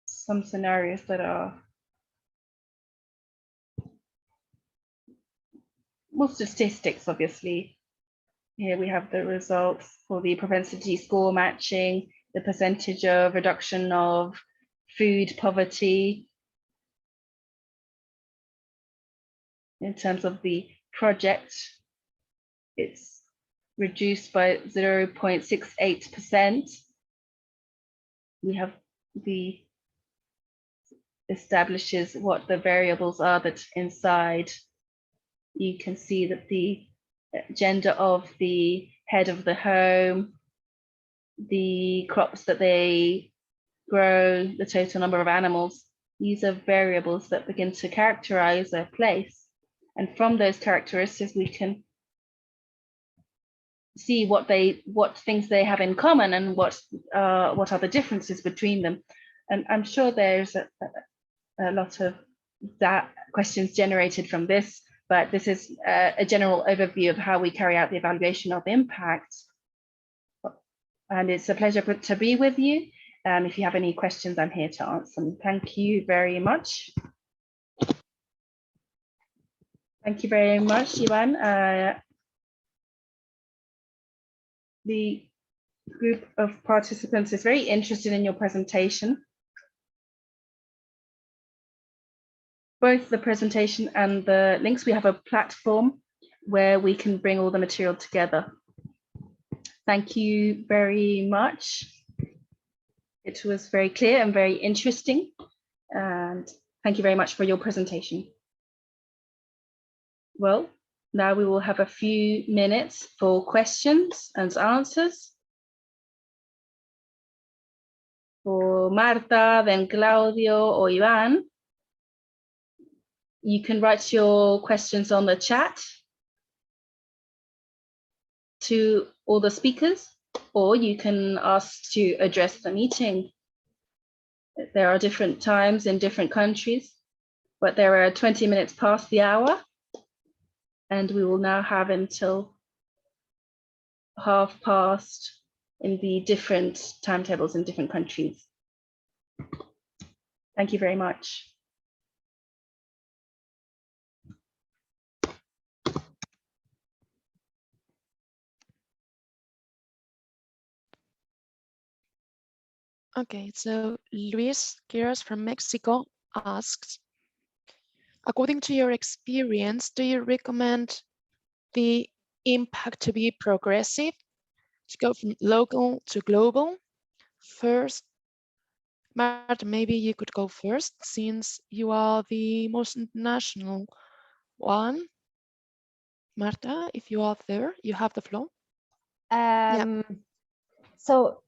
some scenarios that are more statistics, obviously. Here we have the results for the propensity score matching, the percentage of reduction of food poverty. In terms of the project, it's reduced by 0.68%. We have the establishes what the variables are that's inside. You can see that the gender of the head of the home, the crops that they grow, the total number of animals. These are variables that begin to characterize a place. And from those characteristics, we can see what things they have in common and what are the differences between them. And I'm sure there's a lot of that questions generated from this, but this is a general overview of how we carry out the evaluation of impact. And it's a pleasure to be with you. If you have any questions, I'm here to answer them. Thank you very much. Thank you very much, Ivan. The group of participants is very interested in your presentation. Both the presentation and the links, we have a platform where we can bring all the material together. Thank you very much. It was very clear and very interesting. And thank you very much for your presentation. Well, now we will have a few minutes for questions and answers. For Marta, then Claudio or Ivan. You can write your questions on the chat to all the speakers, or you can ask to address the meeting. There are different times in different countries, but there are 20 minutes past the hour, and we will now have until past in the different timetables in different countries. Thank you very much. Okay, so Luis Quiroz from Mexico asks, according to your experience, do you recommend the impact to be progressive, to go from local to global? First, Marta, maybe you could go first, since you are the most international one. Marta, if you are there, you have the floor. Yeah. So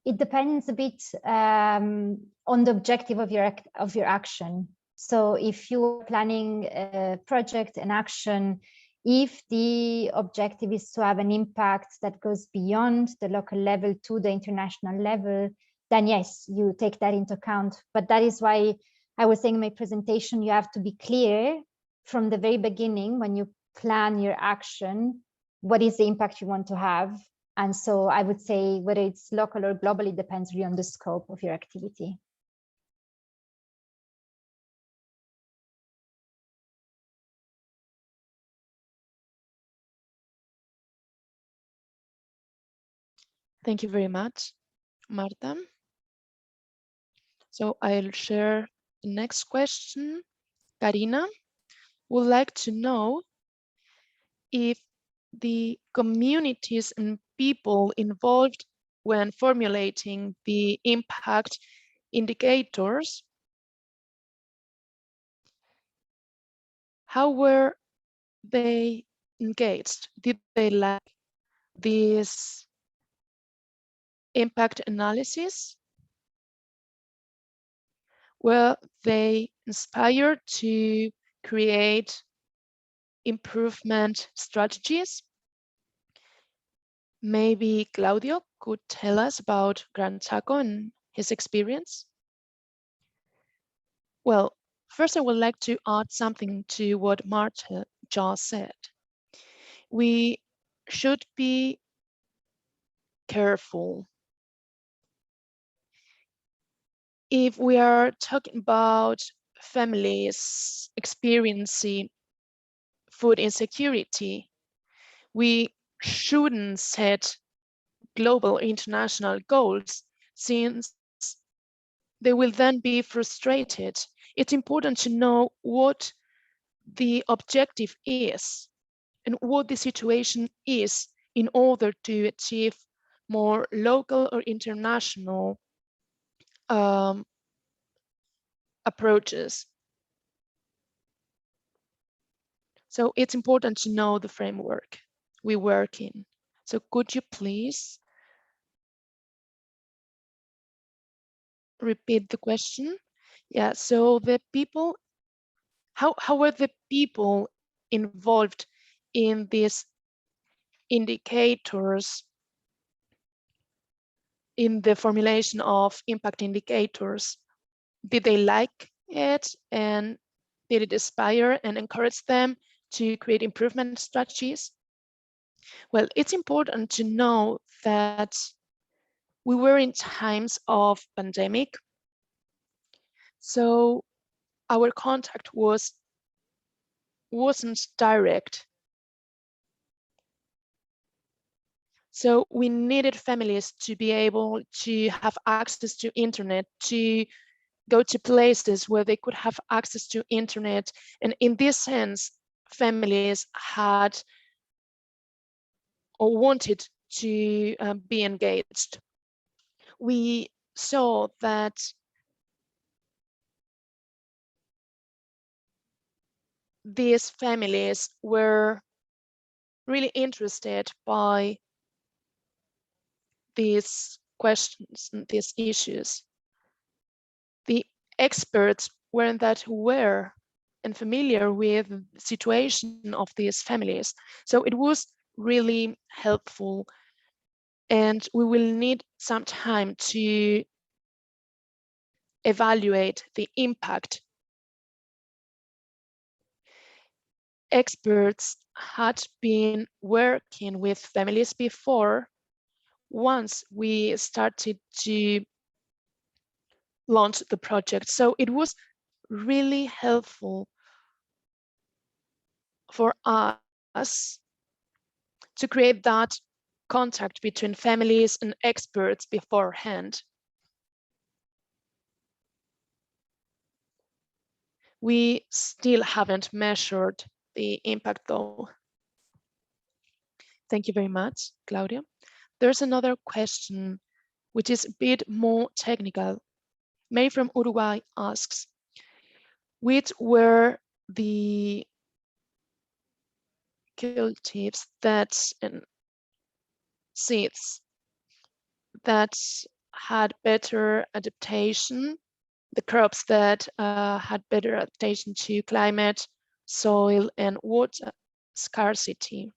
it depends a bit on the objective of your action. So if you are planning a project, an action, if the objective is to have an impact that goes beyond the local level to the international level, then yes, you take that into account. But that is why I was saying in my presentation, you have to be clear from the very beginning when you plan your action, what is the impact you want to have. And so I would say whether it's local or global, it depends really on the scope of your activity. Thank you very much, Marta. So I'll share the next question. Karina would like to know if the communities and people involved when formulating the impact indicators, how were they engaged? Did they like this impact analysis? Were they inspired to create improvement strategies? Maybe Claudio could tell us about Gran Chaco and his experience. Well, first I would like to add something to what Marta just said. We should be careful. If we are talking about families experiencing food insecurity, we shouldn't set global international goals, since they will then be frustrated. It's important to know what the objective is and what the situation is in order to achieve more local or international approaches. So it's important to know the framework we work in. So could you please repeat the question? Yeah, so the people, how were the people involved in these indicators, in the formulation of impact indicators? Did they like it, and did it inspire and encourage them to create improvement strategies? Well, it's important to know that we were in times of pandemic, so our contact wasn't direct. So we needed families to be able to have access to internet, to go to places where they could have access to internet. And in this sense, families had or wanted to be engaged. We saw that these families were really interested by these questions and these issues. The experts weren't that aware and familiar with the situation of these families. So it was really helpful, and we will need some time to evaluate the impact. Experts had been working with families before. Once we started to launch the project, so it was really helpful for us to create that contact between families and experts beforehand. We still haven't measured the impact though. Thank you very much, Claudio. There's another question which is a bit more technical. May from Uruguay asks, which were the cultives and seeds that had better adaptation, the crops that had better adaptation to climate, soil, and water scarcity?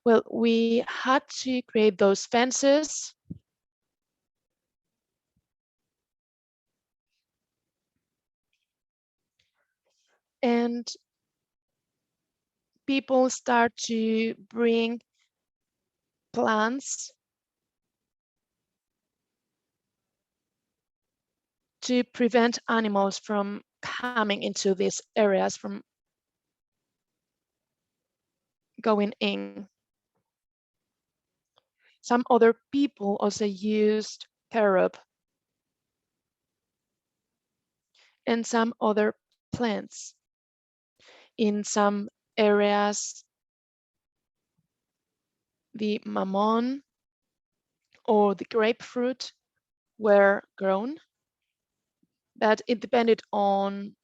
Well, we had to create those fences. And people start to bring plants to prevent animals from coming into these areas, from going in. Some other people also used carob and some other plants. In some areas, the mamon or the grapefruit were grown, but it depended on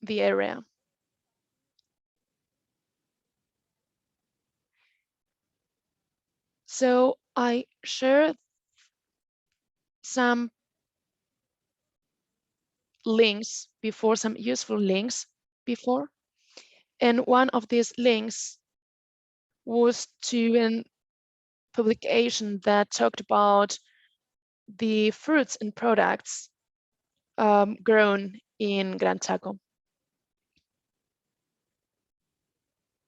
the area. So I shared some links before, some useful links before. And one of these links was to a publication that talked about the fruits and products grown in Gran Chaco.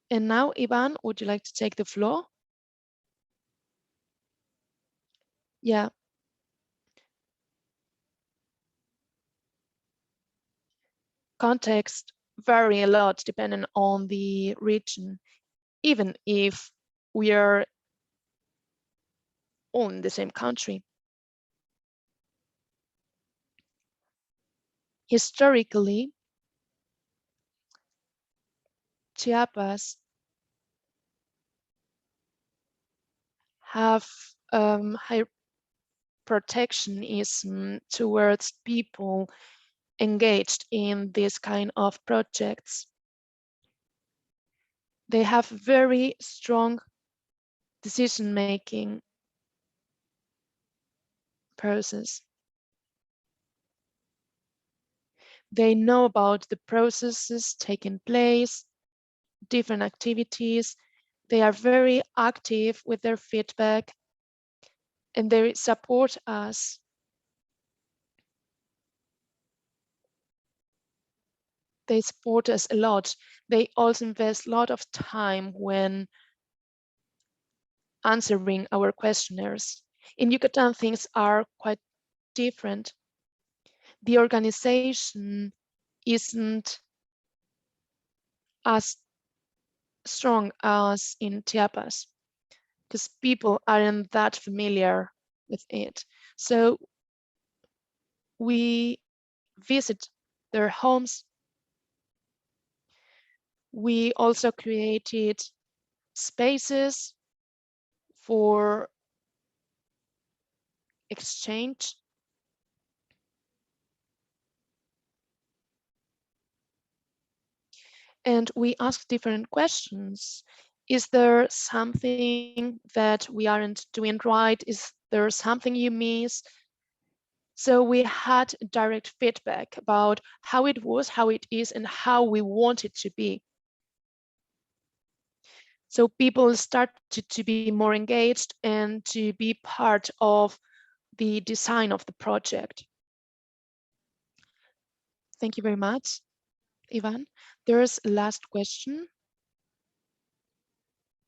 And now, Ivan, would you like to take the floor? Yeah. Context vary a lot depending on the region, even if we are all in the same country. Historically, Chiapas have high protectionism towards people engaged in this kind of projects. They have very strong decision-making process. They know about the processes taking place, different activities. They are very active with their feedback, and they support us they support us a lot. They also invest a lot of time when answering our questionnaires. In Yucatan, things are quite different. The organization isn't as strong as in Chiapas because people aren't that familiar with it. So we visit their homes. We also created spaces for exchange. And we ask different questions. Is there something that we aren't doing right? Is there something you miss? So we had direct feedback about how it was, how it is, and how we want it to be. So people started to be more engaged and to be part of the design of the project. Thank you very much, Ivan. There's a last question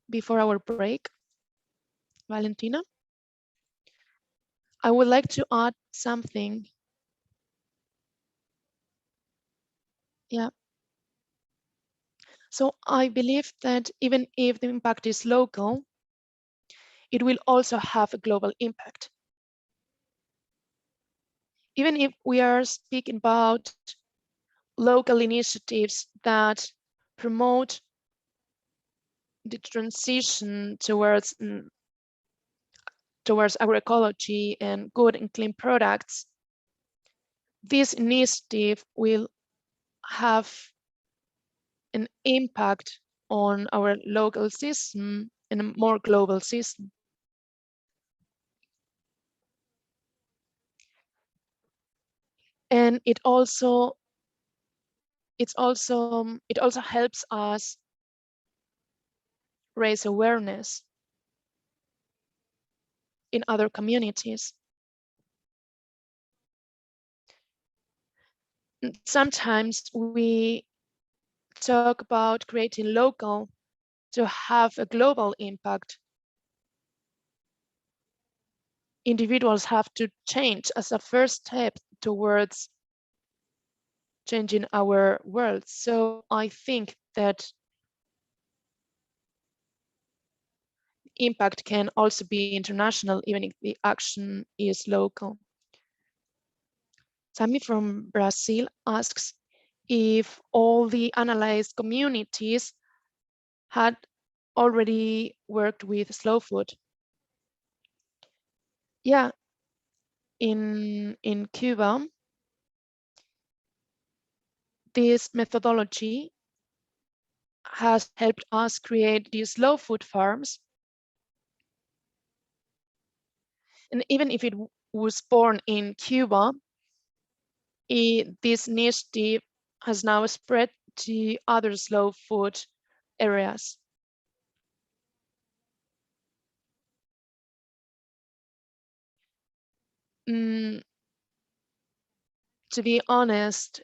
before our break. Valentina, I would like to add something. Yeah. So I believe that even if the impact is local, it will also have a global impact. Even if we are speaking about local initiatives that promote the transition towards agroecology and good and clean products, this initiative will have an impact on our local system and a more global system. And it also helps us raise awareness in other communities. Sometimes we talk about creating local to have a global impact. Individuals have to change as a first step towards changing our world. So I think that impact can also be international, even if the action is local. Sammy from Brazil asks if all the analyzed communities had already worked with slow food. Yeah, in Cuba, this methodology has helped us create these slow food farms. And even if it was born in Cuba, this initiative has now spread to other slow food areas. To be honest,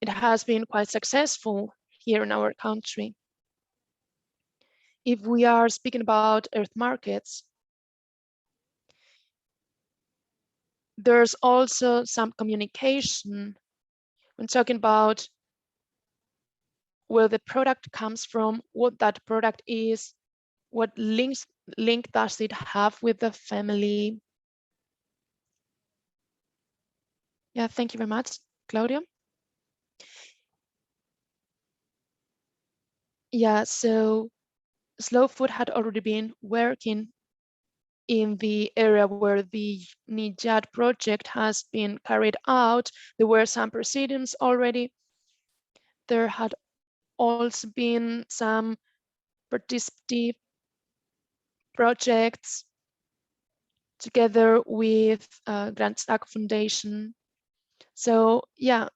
it has been quite successful here in our country. If we are speaking about earth markets, there's also some communication when talking about where the product comes from, what that product is, what link does it have with the family. Yeah, thank you very much, Claudio. Yeah, so slow food had already been working in the area where the NIJAD project has been carried out. There were some proceedings already. There had also been some participative projects together with Grand Stack Foundation. So yeah,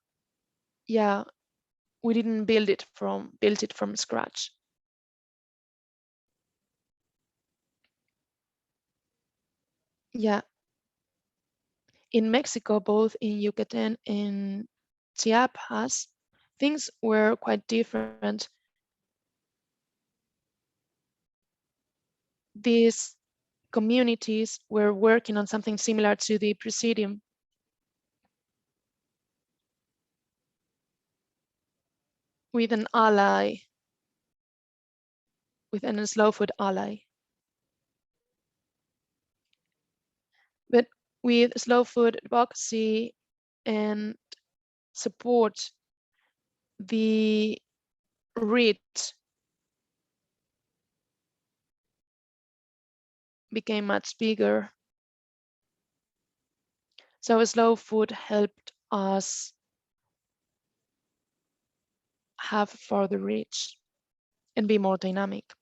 we didn't build it from scratch. Yeah, in Mexico, both in Yucatan and Chiapas, things were quite different. These communities were working on something similar to the Presidium. With an ally, with an slow food ally. But with slow food advocacy and support, the reach became much bigger. So slow food helped us have further reach and be more dynamic.